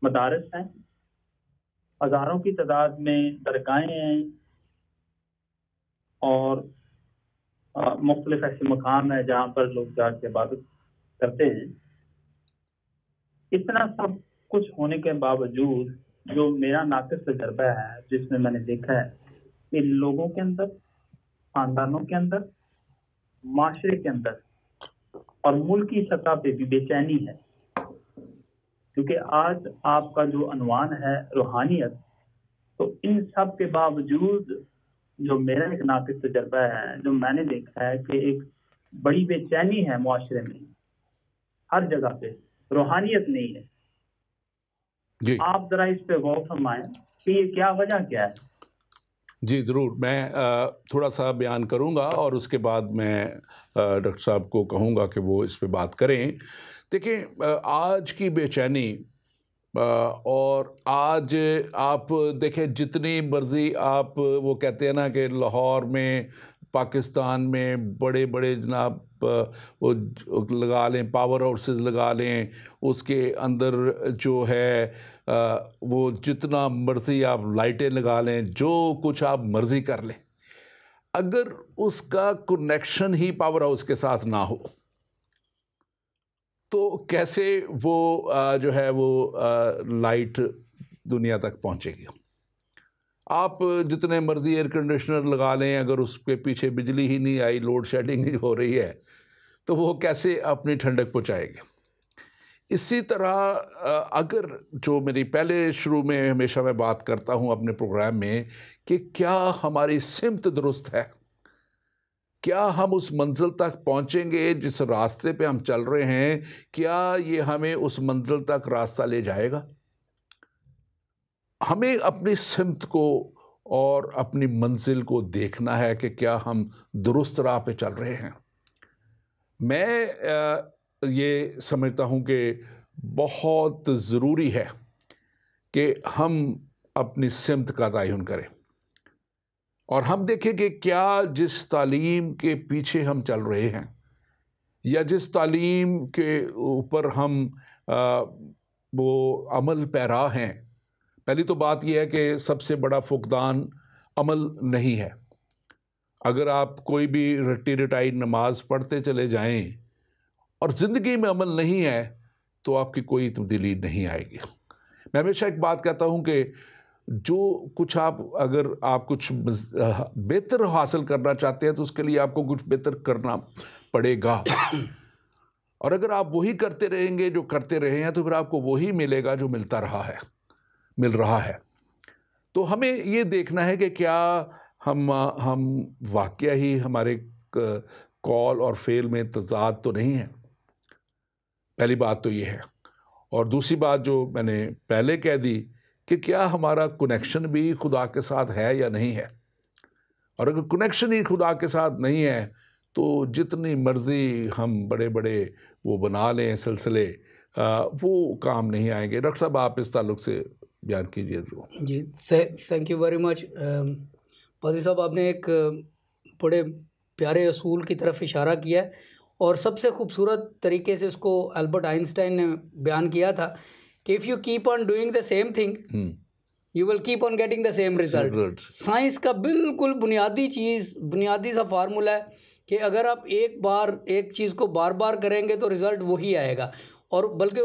मदारस हैं, हजारों की तादाद में दरगाहें हैं और मुख्तलिफ ऐसे मकाम है जहाँ पर लोग जाकर इबादत करते हैं। इतना सब कुछ होने के बावजूद जो मेरा नाक़िस तजर्बा है, जिसमें मैंने देखा है कि लोगों के अंदर, खानदानों के अंदर, माशरे के अंदर और मुल्क की सतह पे भी बेचैनी है। क्योंकि आज आपका जो अनवान है रूहानियत, तो इन सब के बावजूद जो मेरा एक नाक़िस तजर्बा है, जो मैंने देखा है कि एक बड़ी बेचैनी है मुआशरे में, हर जगह पे रूहानियत नहीं है जी। आप जरा इस पे गौर फरमाएं कि ये क्या वजह क्या है। जी ज़रूर, मैं थोड़ा सा बयान करूंगा और उसके बाद मैं डॉक्टर साहब को कहूंगा कि वो इस पे बात करें। देखिए, आज की बेचैनी और आज आप देखें, जितनी मर्ज़ी आप, वो कहते हैं ना कि लाहौर में, पाकिस्तान में बड़े बड़े जनाब वो लगा लें, पावर हाउसेस लगा लें, उसके अंदर जो है वो जितना मर्ज़ी आप लाइटें लगा लें, जो कुछ आप मर्ज़ी कर लें, अगर उसका कनेक्शन ही पावर हाउस के साथ ना हो तो कैसे वो जो है वो लाइट दुनिया तक पहुंचेगी। आप जितने मर्ज़ी एयर कंडीशनर लगा लें, अगर उसके पीछे बिजली ही नहीं आई, लोड शेडिंग ही हो रही है, तो वो कैसे अपनी ठंडक पहुंचाएगी। इसी तरह अगर जो मेरी पहले शुरू में हमेशा मैं बात करता हूं अपने प्रोग्राम में कि क्या हमारी सिमत दुरुस्त है, क्या हम उस मंजिल तक पहुंचेंगे जिस रास्ते पे हम चल रहे हैं, क्या ये हमें उस मंजिल तक रास्ता ले जाएगा। हमें अपनी सिमत को और अपनी मंजिल को देखना है कि क्या हम दुरुस्त राह पे चल रहे हैं। मैं ये समझता हूँ कि बहुत ज़रूरी है कि हम अपनी सिमत का तयन करें और हम देखें कि क्या जिस तालीम के पीछे हम चल रहे हैं या जिस तालीम के ऊपर हम वो अमल पैरा हैं। पहली तो बात यह है कि सबसे बड़ा फुकदान अमल नहीं है। अगर आप कोई भी रट्टी रटाई नमाज पढ़ते चले जाएं और ज़िंदगी में अमल नहीं है तो आपकी कोई तब्दीली नहीं आएगी। मैं हमेशा एक बात कहता हूं कि जो कुछ अगर आप कुछ बेहतर हासिल करना चाहते हैं तो उसके लिए आपको कुछ बेहतर करना पड़ेगा और अगर आप वही करते रहेंगे जो करते रहे हैं तो फिर आपको वही मिलेगा जो मिल रहा है। तो हमें ये देखना है कि क्या हम वाकया ही हमारे कॉल और फेल में तज़ाद तो नहीं है। पहली बात तो ये है। और दूसरी बात जो मैंने पहले कह दी कि क्या हमारा कनेक्शन भी खुदा के साथ है या नहीं है। और अगर कनेक्शन ही खुदा के साथ नहीं है तो जितनी मर्ज़ी हम बड़े बड़े वो बना लें सिलसिले, वो काम नहीं आएंगे। डॉक्टर साहब आप इस ताल्लुक़ से बयान कीजिए। जी थैंक यू वेरी मच पाजी साहब, आपने एक बड़े प्यारे असूल की तरफ इशारा किया है और सबसे खूबसूरत तरीके से उसको अल्बर्ट आइंस्टाइन ने बयान किया था कि if you keep on doing the same thing you will keep on getting the same result. Science का बिल्कुल बुनियादी सा फार्मूला है कि अगर आप एक बार एक चीज़ को बार बार करेंगे तो रिज़ल्ट वही आएगा। और बल्कि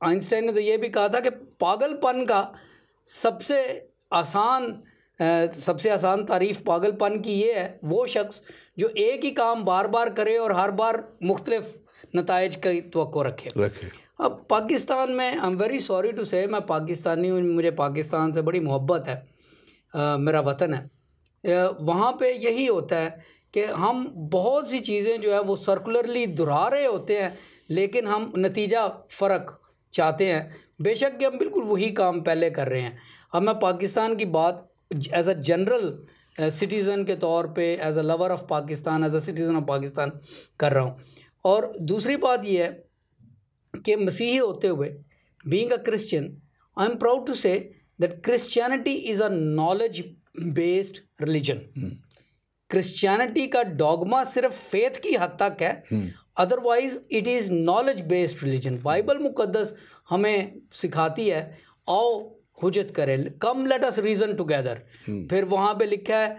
आइंस्टाइन ने तो ये भी कहा था कि पागलपन का सबसे आसान तारीफ़ पागलपन की ये है, वो शख्स जो एक ही काम बार बार करे और हर बार मुख्तलिफ नताइज की तवक्को रखे। अब पाकिस्तान में I am very sorry to say, मैं पाकिस्तानी हूँ, मुझे पाकिस्तान से बड़ी मोहब्बत है, मेरा वतन है। वहाँ पे यही होता है कि हम बहुत सी चीज़ें जो है वो सर्कुलरली दोहरा रहे होते हैं लेकिन हम नतीजा फ़र्क चाहते हैं, बेशक कि हम बिल्कुल वही काम पहले कर रहे हैं। अब मैं पाकिस्तान की बात एज अ जनरल सिटीज़न के तौर पे, as a lover of Pakistan, as a citizen of Pakistan कर रहा हूँ। और दूसरी बात यह है कि मसीही होते हुए, being a Christian, I am proud to say that Christianity is a knowledge based religion. Christianity का डॉगमा सिर्फ फेथ की हद तक है, otherwise it is knowledge based religion. Bible मुकद्दस हमें सिखाती है आओ हुज्जत करें, come let us reason together. फिर वहाँ पे लिखा है,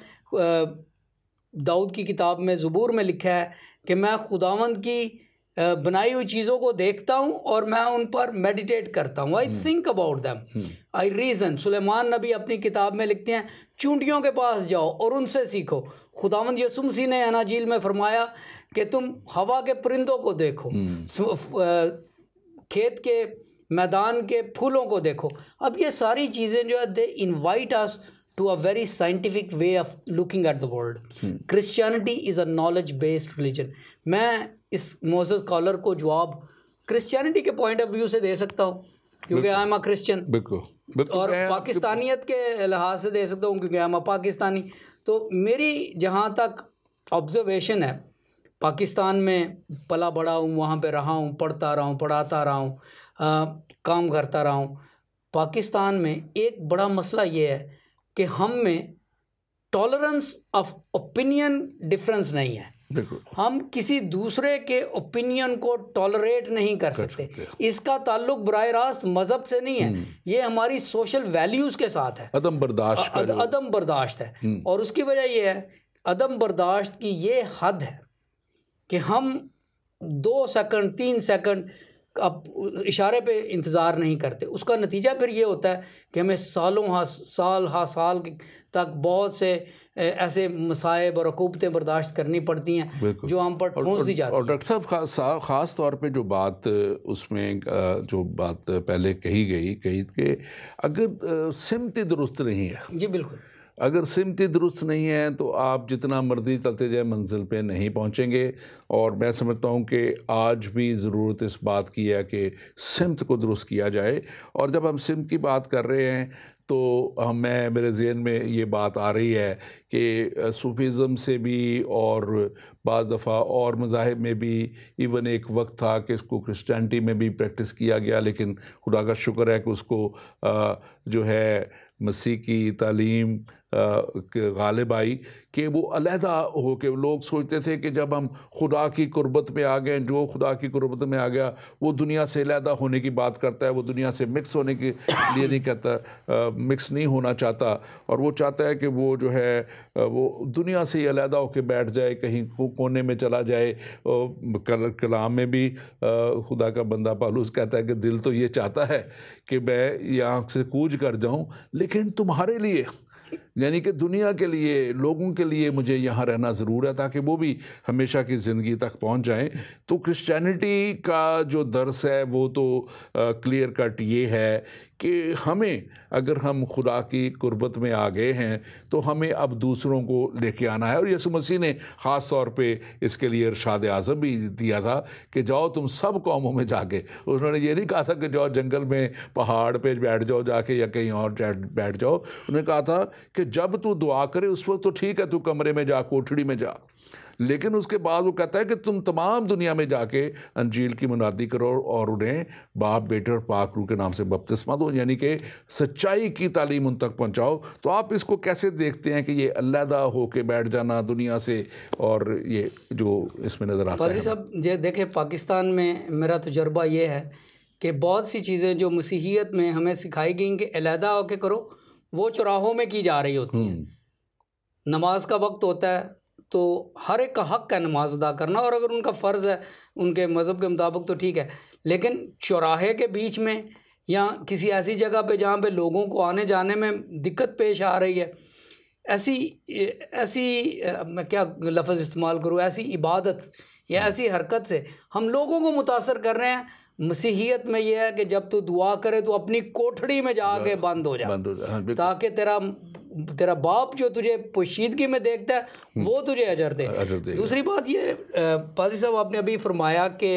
दाऊद की किताब में ज़बूर में लिखा है कि मैं खुदावंद की बनाई हुई चीज़ों को देखता हूँ और मैं उन पर मेडिटेट करता हूँ। I think about them, I reason. Suleman Nabi अपनी किताब में लिखते हैं चूंटियों के पास जाओ और उनसे सीखो। खुदावंद यीशु मसीह ने अनाजील में फरमाया कि तुम हवा के परिंदों को देखो, खेत के मैदान के फूलों को देखो। अब ये सारी चीज़ें जो है they invite us to a very scientific way of looking at the world. Christianity is a knowledge based religion. मैं इस मोसेस कॉलर को जवाब क्रिश्चियनिटी के पॉइंट ऑफ व्यू से दे सकता हूँ क्योंकि आई एम अ क्रिश्चियन, और पाकिस्तानियत के लिहाज से दे सकता हूँ क्योंकि आई एम अ पाकिस्तानी। तो मेरी जहाँ तक ऑब्जर्वेशन है, पाकिस्तान में पला बड़ा हूँ, वहाँ पे रहा हूँ, पढ़ता रहा हूँ, पढ़ाता रहा हूँ, काम करता रहा हूँ। पाकिस्तान में एक बड़ा मसला ये है कि हम में टॉलरेंस ऑफ ओपिनियन डिफरेंस नहीं है। हम किसी दूसरे के ओपिनियन को टॉलरेट नहीं कर सकते। इसका ताल्लुक बराह रास्त मज़हब से नहीं है, ये हमारी सोशल वैल्यूज़ के साथ है। अदम बर्दाश्त है। और उसकी वजह यह है, अदम बर्दाश्त की ये हद है कि हम 2 सेकंड 3 सेकंड अब इशारे पे इंतज़ार नहीं करते। उसका नतीजा फिर ये होता है कि हमें साल तक बहुत से ऐसे मसाइब और अकूबतें बर्दाश्त करनी पड़ती हैं जो हम पर ठोंस दी जाती हैं। और डॉक्टर साहब ख़ास तौर पे जो बात उसमें जो बात पहले कही गई कि अगर सिमत दुरुस्त नहीं है, जी बिल्कुल, अगर सिमती दुरुस्त नहीं है तो आप जितना मर्जी चलते जाए मंजिल पे नहीं पहुंचेंगे। और मैं समझता हूं कि आज भी ज़रूरत इस बात की है कि सिमत को दुरुस्त किया जाए। और जब हम सिमत की बात कर रहे हैं तो मैं मेरे ज़हन में ये बात आ रही है कि सूफीज़म से भी और बाज़ दफ़ा और मज़ाहिब में भी, इवन एक वक्त था कि इसको क्रिश्चियनिटी में भी प्रैक्टिस किया गया, लेकिन खुदा का शुक्र है कि उसको जो है मसीह की तालीम गालिब आई कि वो अलहदा हो के लोग सोचते थे कि जब हम खुदा की कुर्बत में आ गए, जो खुदा की कुर्बत में आ गया वो दुनिया से अलहदा होने की बात करता है, वो दुनिया से मिक्स होने के लिए नहीं कहता, मिक्स नहीं होना चाहता, और वो चाहता है कि वो जो है वो दुनिया से ही अलहदा होकर बैठ जाए, कहीं कोने में चला जाए। कलाम में भी खुदा का बंदा पौलुस कहता है कि दिल तो ये चाहता है कि मैं यहाँ से कूच कर जाऊँ, लेकिन तुम्हारे लिए, यानी कि दुनिया के लिए, लोगों के लिए मुझे यहाँ रहना ज़रूर है ताकि वो भी हमेशा की ज़िंदगी तक पहुँच जाएं। तो क्रिश्चियनिटी का जो दर्स है वो तो क्लियर कट ये है कि हमें, अगर हम खुदा की कुर्बत में आ गए हैं तो हमें अब दूसरों को लेके आना है। और यीशु मसीह ने ख़ास तौर पे इसके लिए इरशाद आज़म भी दिया था कि जाओ तुम सब कौमों में जाके। उन्होंने ये नहीं कहा था कि जाओ जंगल में पहाड़ पे बैठ जाओ जाके या कहीं और बैठ जाओ। उन्होंने कहा था कि जब तू दुआ करे उस वक्त तो ठीक है, तू कमरे में जा, कोठड़ी में जा, लेकिन उसके बाद वो कहता है कि तुम तमाम दुनिया में जाके अंजील की मुनादी करो और उन्हें बाप, बेटे और पाक रूह के नाम से बपतिस्मा दो, यानी कि सच्चाई की तालीम उन तक पहुंचाओ। तो आप इसको कैसे देखते हैं कि ये अलहदा होके बैठ जाना दुनिया से, और ये जो इसमें नज़र आता है? पादरी साहब ये देखें, पाकिस्तान में मेरा तजुर्बा ये है कि बहुत सी चीज़ें जो मसीहियत में हमें सिखाई गई कि अलहदा होके करो, वो चौराहों में की जा रही होती हैं। नमाज का वक्त होता है तो हर एक का हक़ है नमाज अदा करना, और अगर उनका फ़र्ज़ है उनके मज़हब के मुताबिक तो ठीक है, लेकिन चौराहे के बीच में या किसी ऐसी जगह पे जहाँ पे लोगों को आने जाने में दिक्कत पेश आ रही है, ऐसी मैं क्या लफ्ज़ इस्तेमाल करूँ, ऐसी इबादत या ऐसी हरकत से हम लोगों को मुतासर कर रहे हैं। मसीहियत में यह है कि जब तू दुआ करे तो अपनी कोठड़ी में जाके बंद हो जा, ताकि तेरा बाप जो तुझे पोशीदगी में देखता है वो तुझे अजर दे। दूसरी बात ये पादरी साहब आपने अभी फरमाया कि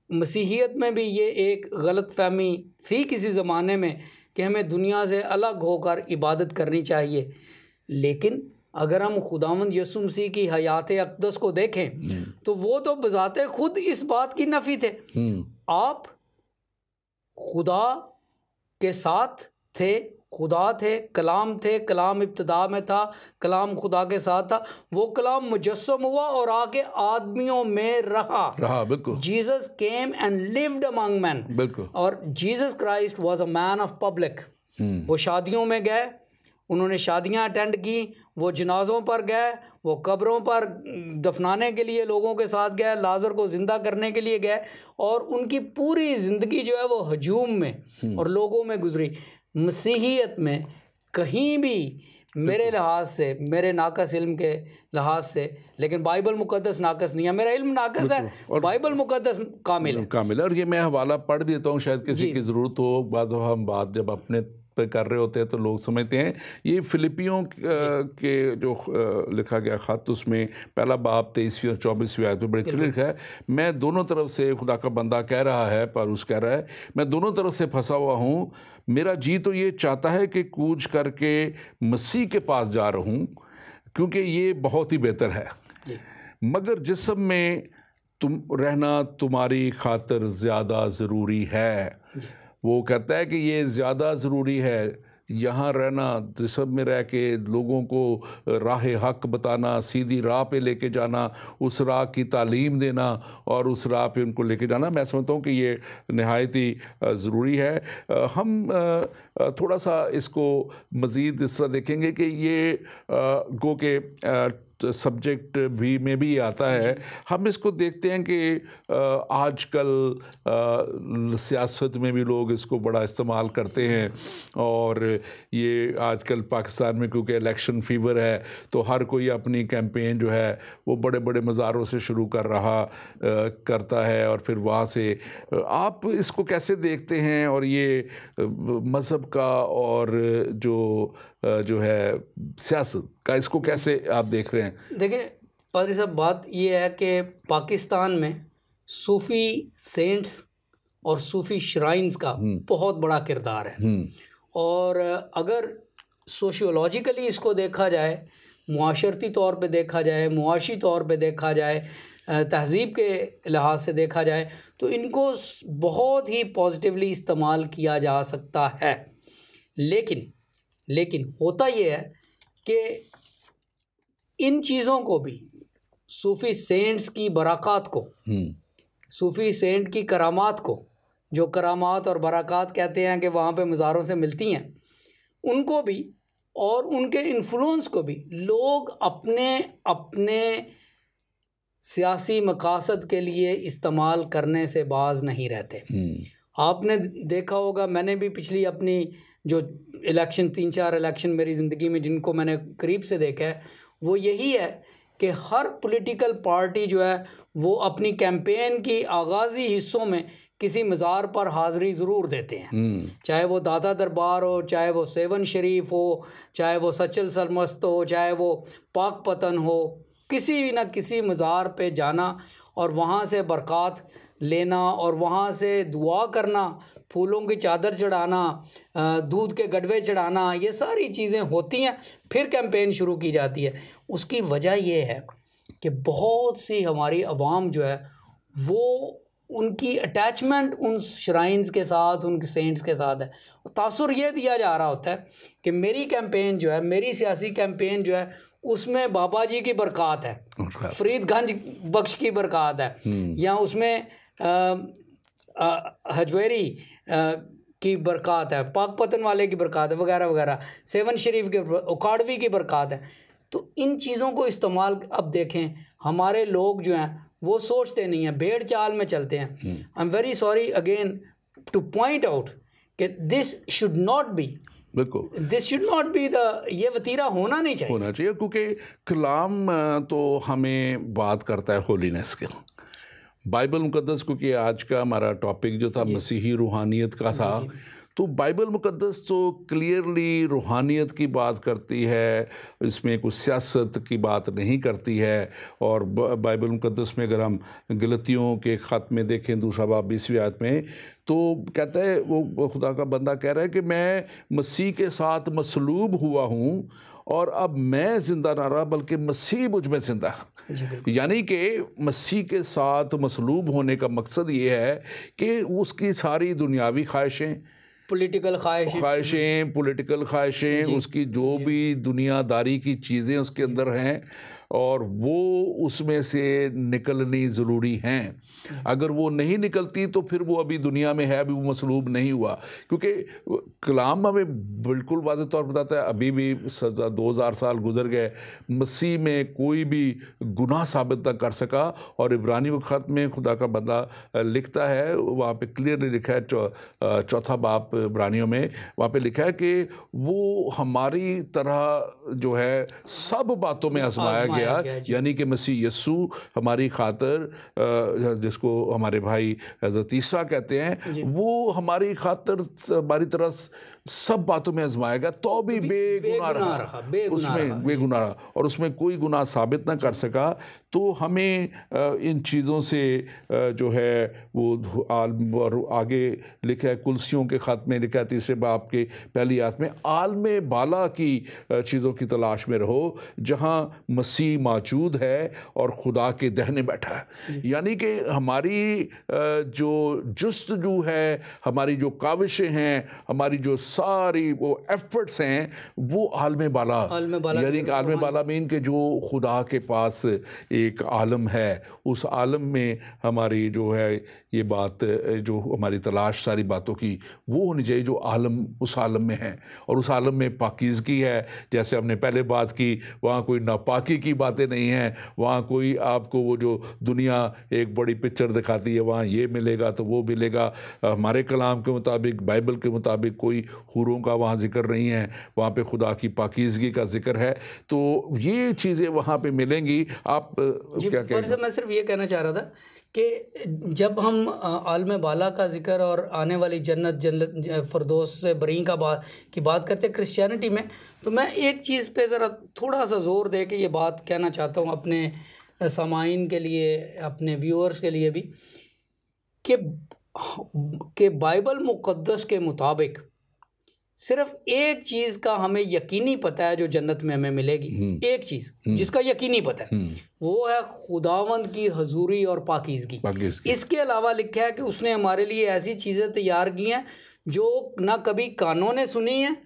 मसीहियत में भी ये एक गलत फहमी थी किसी ज़माने में कि हमें दुनिया से अलग होकर इबादत करनी चाहिए, लेकिन अगर हम खुदावंद यीशु मसीह की हयात अक़दस को देखें तो वो तो बज़ाते खुद इस बात की नफ़ी थे। आप खुदा के साथ थे, खुदा थे, कलाम थे, कलाम इब्तिदा में था, कलाम खुदा के साथ था, वो कलाम मुजस्सम हुआ और आके आदमियों में रहा। बिल्कुल। Jesus came and lived among man. बिल्कुल। और Jesus Christ was a man of public. वो शादियों में गए, उन्होंने शादियां अटेंड की, वो जनाजों पर गए, वो कब्रों पर दफनाने के लिए लोगों के साथ गए, लाजर को ज़िंदा करने के लिए गए, और उनकी पूरी ज़िंदगी जो है वो हजूम में और लोगों में गुजरी। मसीहियत में कहीं भी मेरे लिहाज से, मेरे नाकस इल्म के लिहाज से, लेकिन बाइबल मुकद्दस नाकस नहीं है, मेरा इल्म नाकस है और बाइबल मुकद्दस कामिल है। और ये मैं हवाला पढ़ देता हूँ, शायद किसी की ज़रूरत हो। बाज़ हम बात जब अपने पे कर रहे होते हैं तो लोग समझते हैं। ये फिलिपियों के जो लिखा गया ख़त, उसमें पहला बाब 23वीं और 24वीं आयत में बड़े क्लियर है, मैं दोनों तरफ से, खुदा का बंदा कह रहा है, पौलुस कह रहा है, मैं दोनों तरफ से फंसा हुआ हूँ। मेरा जी तो ये चाहता है कि कूच करके मसीह के पास जा रहा हूँ, क्योंकि ये बहुत ही बेहतर है, मगर जिस्म में तुम रहना तुम्हारी खातिर ज़्यादा ज़रूरी है। वो कहता है कि ये ज़्यादा ज़रूरी है यहाँ रहना, जिस्म में रह के लोगों को राह हक बताना, सीधी राह पे लेके जाना, उस राह की तालीम देना और उस राह पे उनको लेके जाना। मैं समझता हूँ कि ये नहायत ही ज़रूरी है। हम थोड़ा सा इसको मज़ीद इस तरह देखेंगे कि ये गो के सब्जेक्ट भी में भी आता है। हम इसको देखते हैं कि आजकल सियासत में भी लोग इसको बड़ा इस्तेमाल करते हैं, और ये आजकल पाकिस्तान में क्योंकि इलेक्शन फीवर है तो हर कोई अपनी कैंपेन जो है वो बड़े बड़े मज़ारों से शुरू करता है, और फिर वहाँ से आप इसको कैसे देखते हैं, और ये मज़हब का और जो है सियासत का, इसको कैसे आप देख रहे हैं? देखिए पादरी साहब, बात ये है कि पाकिस्तान में सूफ़ी सेंट्स और सूफ़ी श्राइन्स का बहुत बड़ा किरदार है, और अगर सोशियोलॉजिकली इसको देखा जाए, मुआशरती तौर पे देखा जाए, मुआशी तौर पे देखा जाए, तहज़ीब के लिहाज से देखा जाए, तो इनको बहुत ही पॉजिटिवली इस्तेमाल किया जा सकता है। लेकिन होता ये है कि इन चीज़ों को भी, सूफ़ी सेंट्स की बरक़ात को, सूफ़ी सेंट की करामात को, जो करामात और बरक़ात कहते हैं कि वहाँ पे मज़ारों से मिलती हैं, उनको भी और उनके इन्फ्लुएंस को भी लोग अपने अपने सियासी मकासद के लिए इस्तेमाल करने से बाज नहीं रहते। आपने देखा होगा, मैंने भी पिछली अपनी जो इलेक्शन 3-4 इलेक्शन मेरी ज़िंदगी में जिनको मैंने करीब से देखा है, वो यही है कि हर पॉलिटिकल पार्टी जो है वो अपनी कैंपेन की आगाज़ी हिस्सों में किसी मज़ार पर हाज़िरी ज़रूर देते हैं, चाहे वो दादा दरबार हो, चाहे वो सेवन शरीफ हो, चाहे वो सचल सरमस्त हो, चाहे वो पाक पतन हो, किसी भी ना किसी मज़ार पे जाना और वहाँ से बरक़ात लेना और वहाँ से दुआ करना, फूलों की चादर चढ़ाना, दूध के गडवे चढ़ाना, ये सारी चीज़ें होती हैं। फिर कैंपेन शुरू की जाती है। उसकी वजह ये है कि बहुत सी हमारी आवाम जो है वो उनकी अटैचमेंट उन श्राइन्स के साथ, उनके सेंट्स के साथ है। तासुर ये दिया जा रहा होता है कि मेरी कैंपेन जो है, मेरी सियासी कैंपेन जो है, उसमें बाबा जी की बरक़ात है, फरीदगंज बख्श की बरक़ात है, या उसमें हजवेरी की बरक़ात है, पाक पतन वाले की बरक़ात है, वगैरह वगैरह, सेवन शरीफ के, उकाड़वी की बरक़ात है। तो इन चीज़ों को इस्तेमाल, अब देखें हमारे लोग जो हैं वो सोचते नहीं हैं, भेड़ चाल में चलते हैं। आई am very sorry again two point out कि दिस शुड नॉट बी, बिल्कुल दिस शुड नॉट बी ये वतीरा होना नहीं चाहिए, क्योंकि कलाम तो हमें बात करता है होलीनेस के, बाइबल मुकद्दस, क्योंकि आज का हमारा टॉपिक जो था मसीही रूहानियत का था, तो बाइबल मुकद्दस तो क्लियरली रूहानियत की बात करती है, इसमें कुछ सियासत की बात नहीं करती है। और बाइबल मुकद्दस में अगर हम गलतियों के ख़त में देखें 2 बाब 20वीं आयत में, तो कहता है, वो खुदा का बंदा कह रहा है कि मैं मसीह के साथ मसलूब हुआ हूँ और अब मैं ज़िंदा ना रहा बल्कि मसीह मुझ में ज़िंदा है। यानी कि मसीह के साथ मसलूब होने का मकसद ये है कि उसकी सारी दुनियावी ख्वाहिशें, पॉलिटिकल ख्वाहिशें, उसकी जो भी दुनियादारी की चीज़ें उसके अंदर हैं और वो उसमें से निकलनी ज़रूरी हैं। अगर वो नहीं निकलती तो फिर वो अभी दुनिया में है, अभी वो मसलूब नहीं हुआ। क्योंकि कलाम हमें बिल्कुल वाज़ेह तौर पर बताता है, अभी भी 2000 साल गुजर गए, मसीह में कोई भी गुनाह साबित ना कर सका। और इब्रानी के ख़त में खुदा का बंदा लिखता है, वहाँ पे क्लियरली लिखा है, 4 बाब इब्रानियों में, वहाँ पे लिखा है कि वो हमारी तरह जो है सब बातों में आजमाया गया, यानी कि मसीह यस्सू हमारी खातर, जिसको हमारे भाई हज़रत ईसा कहते हैं, वो हमारी खातर हमारी तरह सब बातों में आजमाया गया, तो भी बेगुनाह रहा, उसमें बेगुनाह रहा और उसमें कोई गुनाह साबित ना कर सका। तो हमें इन चीज़ों से जो है वो और आगे लिखा है, कुलसियों के ख़त में लिखा है 3 बाब के पहली आयत में, आलमे बाला की चीज़ों की तलाश में रहो जहाँ मसीह मौजूद है और खुदा के दहने बैठा है। यानी कि हमारी जो जुस्तजू है, हमारी जो काविशें हैं, हमारी जो सारी वो एफर्ट्स हैं, वो आलमे बाला, यानी कि आलमे बाला में इनके जो खुदा के पास एक आलम है, उस आलम में हमारी जो है ये बात, जो हमारी तलाश सारी बातों की वो होनी चाहिए जो आलम, उस आलम में है। और उस आलम में पाकीज़गी है, जैसे हमने पहले बात की, वहाँ कोई नापाकी की बातें नहीं हैं, वहाँ कोई आपको वो जो दुनिया एक बड़ी पिक्चर दिखाती है, वहाँ ये मिलेगा तो वो मिलेगा, हमारे कलाम के मुताबिक, बाइबल के मुताबिक कोई हुरों का वहाँ जिक्र नहीं है, वहाँ पे खुदा की पाकीज़गी का जिक्र है। तो ये चीज़ें वहाँ पे मिलेंगी। आप क्या कहेंगे? मैं सिर्फ ये कहना चाह रहा था कि जब हम आलम बाला का जिक्र और आने वाली जन्नत फरदौस से बरी की बात करते हैं क्रिश्चियनिटी में, तो मैं एक चीज़ पे ज़रा थोड़ा सा ज़ोर दे के ये बात कहना चाहता हूँ अपने सामाइन के लिए, अपने व्यूअर्स के लिए भी, कि बाइबल मुक़द्दस के मुताबिक सिर्फ एक चीज़ का हमें यकीनी पता है जो जन्नत में हमें मिलेगी, एक चीज़ जिसका यकीनी पता है, वो है खुदावंद की हजूरी और पाकीज़गी। इसके अलावा लिखा है कि उसने हमारे लिए ऐसी चीज़ें तैयार की हैं जो ना कभी कानों ने सुनी हैं,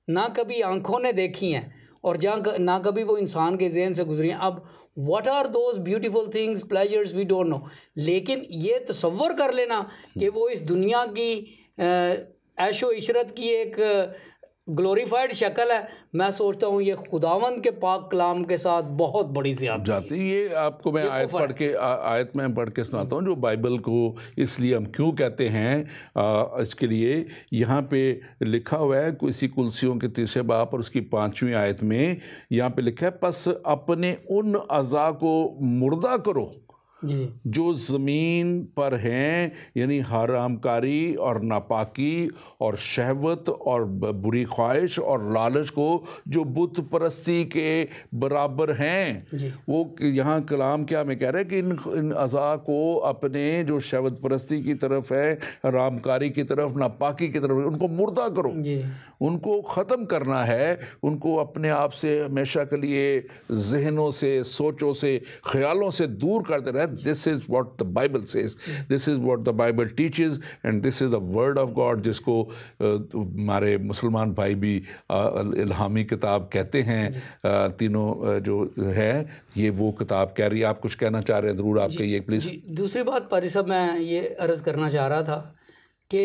ना कभी आंखों ने देखी हैं, और जहाँ ना कभी वो इंसान के जहन से गुजरी हैं। अब what are those beautiful things pleasures we don't know, लेकिन ये तसव्वुर कर लेना कि वो इस दुनिया की ऐशो इशरत की एक ग्लोरीफाइड शक्ल है, मैं सोचता हूँ ये खुदावंद के पाक कलाम के साथ बहुत बड़ी ज़्यादती जाती। ये आपको मैं आयत में पढ़ के सुनाता हूँ जो बाइबल को इसलिए हम क्यों कहते हैं, इसके लिए यहाँ पे लिखा हुआ है किसी कुलसियों के 3 बाब और उसकी 5वीं आयत में यहाँ पे लिखा है, बस अपने उन अज़ा को मुर्दा करो जी जो ज़मीन पर हैं, यानी हरामकारी और नापाकी और शहवत और बुरी ख्वाहिश और लालच को जो बुत परस्ती के बराबर हैं। वो यहाँ कलाम क्या में कह रहे हैं कि इन अज़ा को अपने जो शहवत परस्ती की तरफ है, हरामकारी की तरफ, नापाकी की तरफ, उनको मुर्दा करो, उनको ख़त्म करना है, उनको अपने आप से हमेशा के लिए जहनों से, सोचों से, ख्यालों से दूर करते रहे। This is what the Bible says. This is what the Bible teaches, and this is the word of God, जिसको हमारे मुसलमान भाई भी इल्हामी किताब कहते हैं। तीनों जो है ये वो किताब कह रही है। आप कुछ कहना चाह रहे हैं, ज़रूर आप कहिए प्लीज़। दूसरी बात पारी साहब मैं ये अर्ज़ करना चाह रहा था कि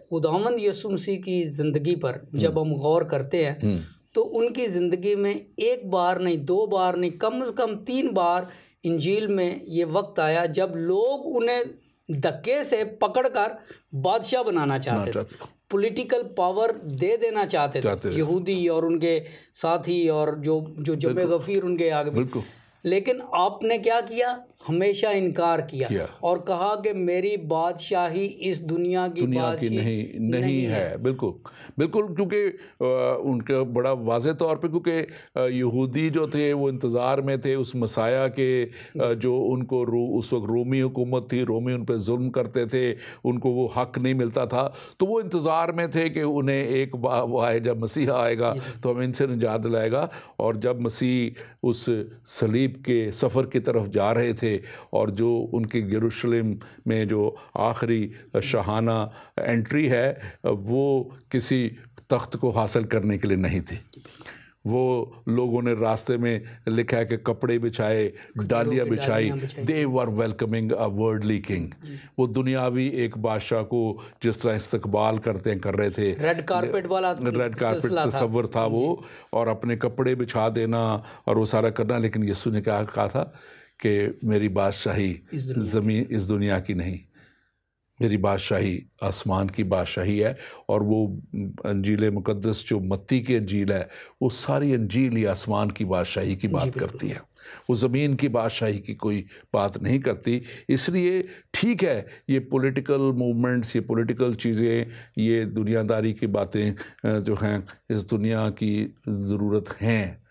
खुदावंद यीशु मसीह की ज़िंदगी पर जब हम गौर करते हैं तो उनकी ज़िंदगी में एक बार नहीं, 2 बार नहीं, कम से कम 3 बार इंजील में ये वक्त आया जब लोग उन्हें धक्के से पकड़कर बादशाह बनाना चाहते थे, पॉलिटिकल पावर दे देना चाहते थे यहूदी और उनके साथी और जो जमे गफीर उनके आगे। लेकिन आपने क्या किया? हमेशा इनकार किया और कहा कि मेरी बादशाही इस दुनिया की नहीं है। बिल्कुल, क्योंकि उनका बड़ा वाज़ेह तौर पे, क्योंकि यहूदी जो थे वो इंतज़ार में थे उस मसाया के जो उनको उस वक्त रोमी हुकूमत थी, रोमी उन पर जुल्म करते थे, उनको वो हक़ नहीं मिलता था, तो वो इंतज़ार में थे कि उन्हें एक वो आए, जब मसीह आएगा तो हम इनसे निजात दिलाएगा। और जब मसीह उस सलीब के सफ़र की तरफ जा रहे थे और जो उनके यरूशलेम में जो आखिरी शाहाना एंट्री है वो किसी तख्त को हासिल करने के लिए नहीं थी। वो लोगों ने रास्ते में लिखा है कि कपड़े बिछाए, डालियाँ बिछाई। दे वर वेलकमिंग अ वर्ल्डली किंग। वो दुनियावी एक बादशाह को जिस तरह इस्तकबाल कर रहे थे, रेड कारपेट तस्वर था वो, और अपने कपड़े बिछा देना और वो सारा करना। लेकिन यीशु ने क्या कहा था कि मेरी बादशाही ज़मीन इस दुनिया की नहीं, मेरी बादशाही आसमान की बादशाही है। और वो अंजील मुक़द्दस जो मत्ती की अंजील है वो सारी अंजील ही आसमान की बादशाही की बात करती है, वो ज़मीन की बादशाही की कोई बात नहीं करती। इसलिए ठीक है ये पॉलिटिकल मूवमेंट्स, ये पॉलिटिकल चीज़ें, ये दुनियादारी की बातें जो हैं इस दुनिया की ज़रूरत हैं,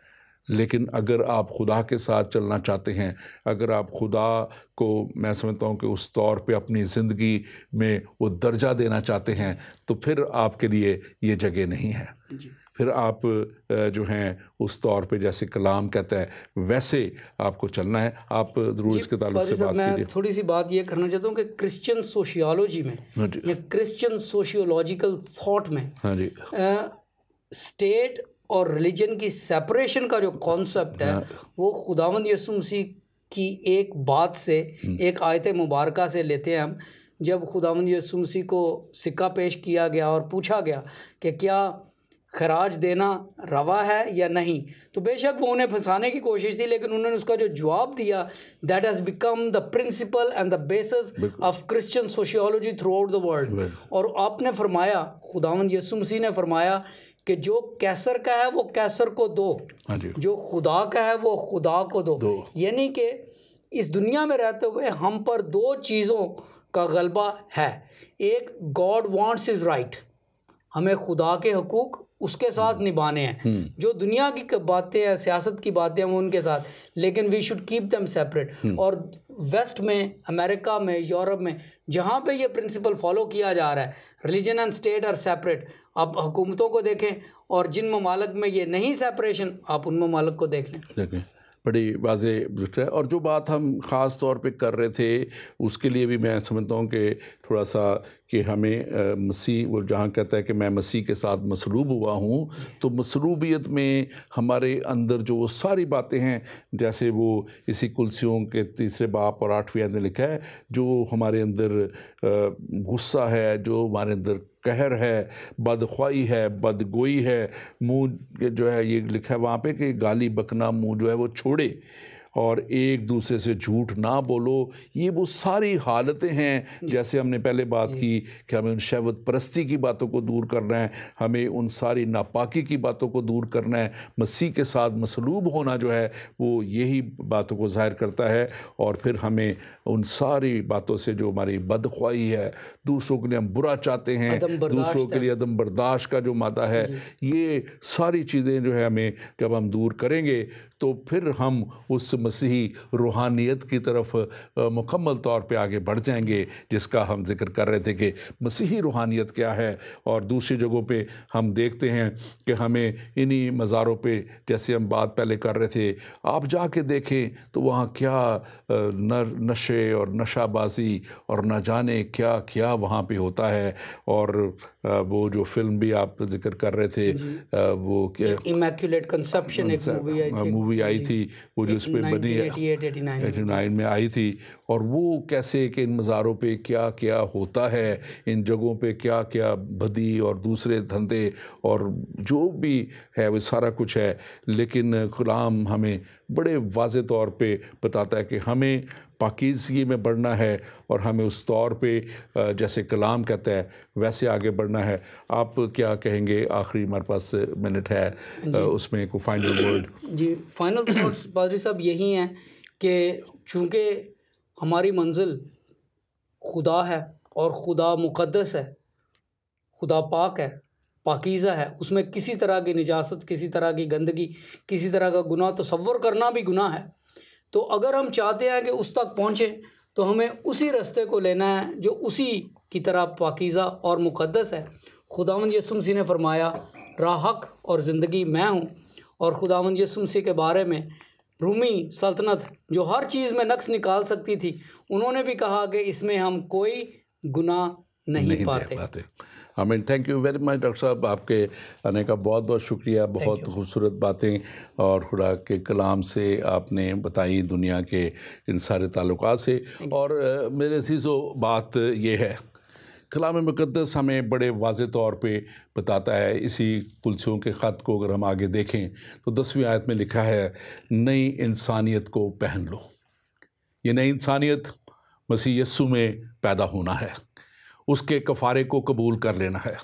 लेकिन अगर आप खुदा के साथ चलना चाहते हैं, अगर आप खुदा को, मैं समझता हूँ कि उस तौर पे अपनी ज़िंदगी में वो दर्जा देना चाहते हैं, तो फिर आपके लिए ये जगह नहीं है। फिर आप जो हैं उस तौर पे जैसे कलाम कहता है वैसे आपको चलना है। आप ज़रूर इसके ताल्लुक से बात कीजिए। मैं थोड़ी सी बात ये करना चाहता हूँ कि क्रिश्चियन सोशियोलॉजी में या क्रिश्चियन सोशियोलॉजिकल थॉट में स्टेट और रिलीजन की सेपरेशन का जो कॉन्सेप्ट है वो खुदावंद यीशु मसीह की एक बात से, एक आयत मुबारका से लेते हैं हम। जब खुदावंद यीशु मसीह को सिक्का पेश किया गया और पूछा गया कि क्या खराज देना रवा है या नहीं, तो बेशक वो उन्हें फंसाने की कोशिश थी, लेकिन उन्होंने उसका जो जवाब दिया, that has become the principle and the basis of Christian sociology throughout the world. और आपने फरमाया, खुदावंद यीशु मसीह ने फरमाया कि जो कैसर का है वो कैसर को दो, जो खुदा का है वो खुदा को दो। यानी कि इस दुनिया में रहते हुए हम पर 2 चीज़ों का गलबा है। एक, गॉड वांट्स हिज राइट, हमें खुदा के हकूक़ उसके साथ निभाने हैं। जो दुनिया की बातें हैं, सियासत की बातें हैं, वो उनके साथ, लेकिन we should keep them separate. और वेस्ट में, अमेरिका में, यूरोप में, जहाँ पे ये प्रिंसिपल फॉलो किया जा रहा है, religion and state are separate, आप हुकूमतों को देखें, और जिन ममालिक में ये नहीं सेपरेशन, आप उन ममालिक को देख लें। देखें, बड़ी वाज़ेह है। और जो बात हम ख़ास तौर पे कर रहे थे, उसके लिए भी मैं समझता हूँ कि थोड़ा सा कि हमें मसीह, वो जहाँ कहता है कि मैं मसीह के साथ मसलूब हुआ हूँ, तो मसलूबियत में हमारे अंदर जो वो सारी बातें हैं, जैसे वो इसी कुलसियों के 3 बाब और 8वीं आयत में लिखा है, जो हमारे अंदर गुस्सा है, जो हमारे अंदर कहर है, बदख्वाही है, बदगोई है, मुँह जो है ये लिखा है वहाँ पे कि गाली बकना मुँह जो है वो छोड़े, और एक दूसरे से झूठ ना बोलो। ये वो सारी हालतें हैं, जैसे हमने पहले बात की कि हमें उन शहवत परस्ती की बातों को दूर करना है, हमें उन सारी नापाकी की बातों को दूर करना है। मसीह के साथ मसलूब होना जो है वो यही बातों को ज़ाहिर करता है। और फिर हमें उन सारी बातों से, जो हमारी बदख्वाही है, दूसरों के लिए हम बुरा चाहते हैं, दूसरों के लिए अदम बर्दाश्त का जो मादा है, ये सारी चीज़ें जो है हमें जब हम दूर करेंगे तो फिर हम उस मसीही रूहानियत की तरफ मुकम्मल तौर पे आगे बढ़ जाएंगे, जिसका हम जिक्र कर रहे थे कि मसीही रूहानियत क्या है। और दूसरी जगहों पे हम देखते हैं कि हमें इन्हीं मज़ारों पे, जैसे हम बात पहले कर रहे थे, आप जाके देखें तो वहाँ क्या नशे और नशाबाजी और न जाने क्या क्या वहाँ पे होता है। और वो जो फिल्म भी आप जिक्र कर रहे थे, वो क्या इमैक्युलेट कंसेप्शन, एक मूवी आई थी, वो जो इस पर बनी है 89 में आई थी। और वो कैसे कि इन मज़ारों पे क्या क्या होता है, इन जगहों पे क्या क्या बदी और दूसरे धंधे और जो भी है वो सारा कुछ है। लेकिन कलाम हमें बड़े वाज़े तौर पे बताता है कि हमें पाकीज़गी में बढ़ना है और हमें उस तौर पे जैसे कलाम कहता है वैसे आगे बढ़ना है। आप क्या कहेंगे? आखिरी हमारे पास मिनट है, उसमें को फाइनल वर्ड। जी, फाइनल थॉट्स पादरी साहब यही हैं कि चूँकि हमारी मंजिल खुदा है और खुदा मुक़द्दस है, खुदा पाक है, पाकीज़ा है, उसमें किसी तरह की निजासत, किसी तरह की गंदगी, किसी तरह का गुनाह तसव्वुर करना भी गुनाह है। तो अगर हम चाहते हैं कि उस तक पहुँचें तो हमें उसी रास्ते को लेना है जो उसी की तरह पाकीज़ा और मुक़द्दस है। खुदावंद यीशु मसीह ने फरमाया, राह, हक़ और ज़िंदगी मैं हूँ। और खुदावंद यीशु मसीह के बारे में रूमी सल्तनत जो हर चीज़ में नक्स निकाल सकती थी, उन्होंने भी कहा कि इसमें हम कोई गुनाह नहीं पाते। आमीन। Thank you very much doctor साहब, आपके आने का बहुत बहुत शुक्रिया। बहुत खूबसूरत बातें और खुदा के कलाम से आपने बताई, दुनिया के इन सारे ताल्लुकात से। और मेरे अज़ीज़ों, बात ये है, कलाम मुक़द्दस हमें बड़े वाज़े तौर पे बताता है। इसी कुलसियों के ख़त को अगर हम आगे देखें तो 10वीं आयत में लिखा है, नई इंसानियत को पहन लो। ये नई इंसानियत मसीह यीशु में पैदा होना है, उसके कफ़ारे को कबूल कर लेना है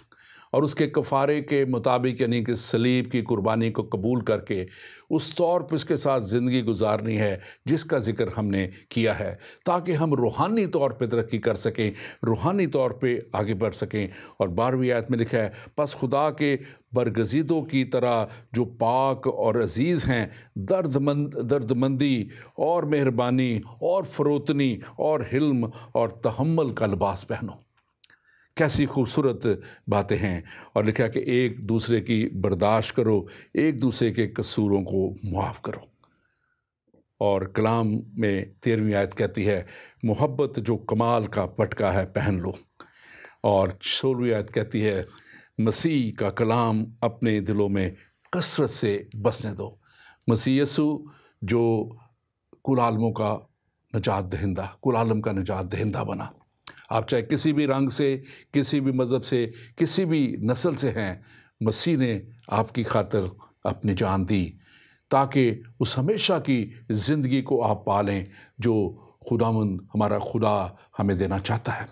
और उसके कफ़ारे के मुताबिक, यानी कि सलीब की कुर्बानी को कबूल करके उस तौर पर उसके साथ ज़िंदगी गुजारनी है जिसका ज़िक्र हमने किया है, ताकि हम रूहानी तौर पे तरक्की कर सकें, रूहानी तौर पे आगे बढ़ सकें। और 12वीं आयत में लिखा है, बस खुदा के बरगज़ीदों की तरह जो पाक और अज़ीज़ हैं, दर्दमंदी और मेहरबानी और फ़रोतनी और हिल्म और तहम्मुल का लिबास पहनो। कैसी खूबसूरत बातें हैं। और लिखा कि एक दूसरे की बर्दाश्त करो, एक दूसरे के कसूरों को मुआफ़ करो। और कलाम में 13वीं आयत कहती है, मोहब्बत जो कमाल का पटका है पहन लो। और 16वीं आयत कहती है, मसीह का कलाम अपने दिलों में कसरत से बसने दो। मसीह यीशु जो कुल आलमों का निजात दहिंदा, कुल आलम का निजात दहिंदा बना। आप चाहे किसी भी रंग से, किसी भी मज़हब से, किसी भी नस्ल से हैं, मसीह ने आपकी खातिर अपनी जान दी ताकि उस हमेशा की ज़िंदगी को आप पालें जो खुदावंद हमारा खुदा हमें देना चाहता है।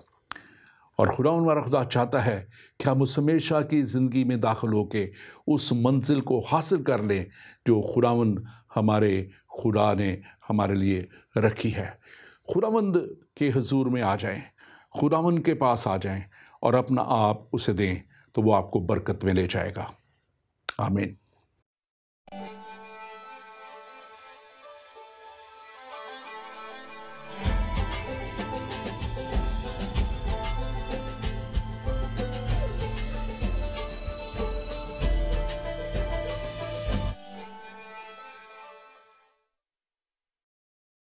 और खुदावंद हमारा खुदा चाहता है कि हम उस हमेशा की ज़िंदगी में दाखिल होकर उस मंजिल को हासिल कर लें जो खुदावंद हमारे खुदा ने हमारे लिए रखी है। खुदावंद के हुजूर में आ जाएं, खुदावंद के पास आ जाएं और अपना आप उसे दें, तो वो आपको बरकत में ले जाएगा। आमीन।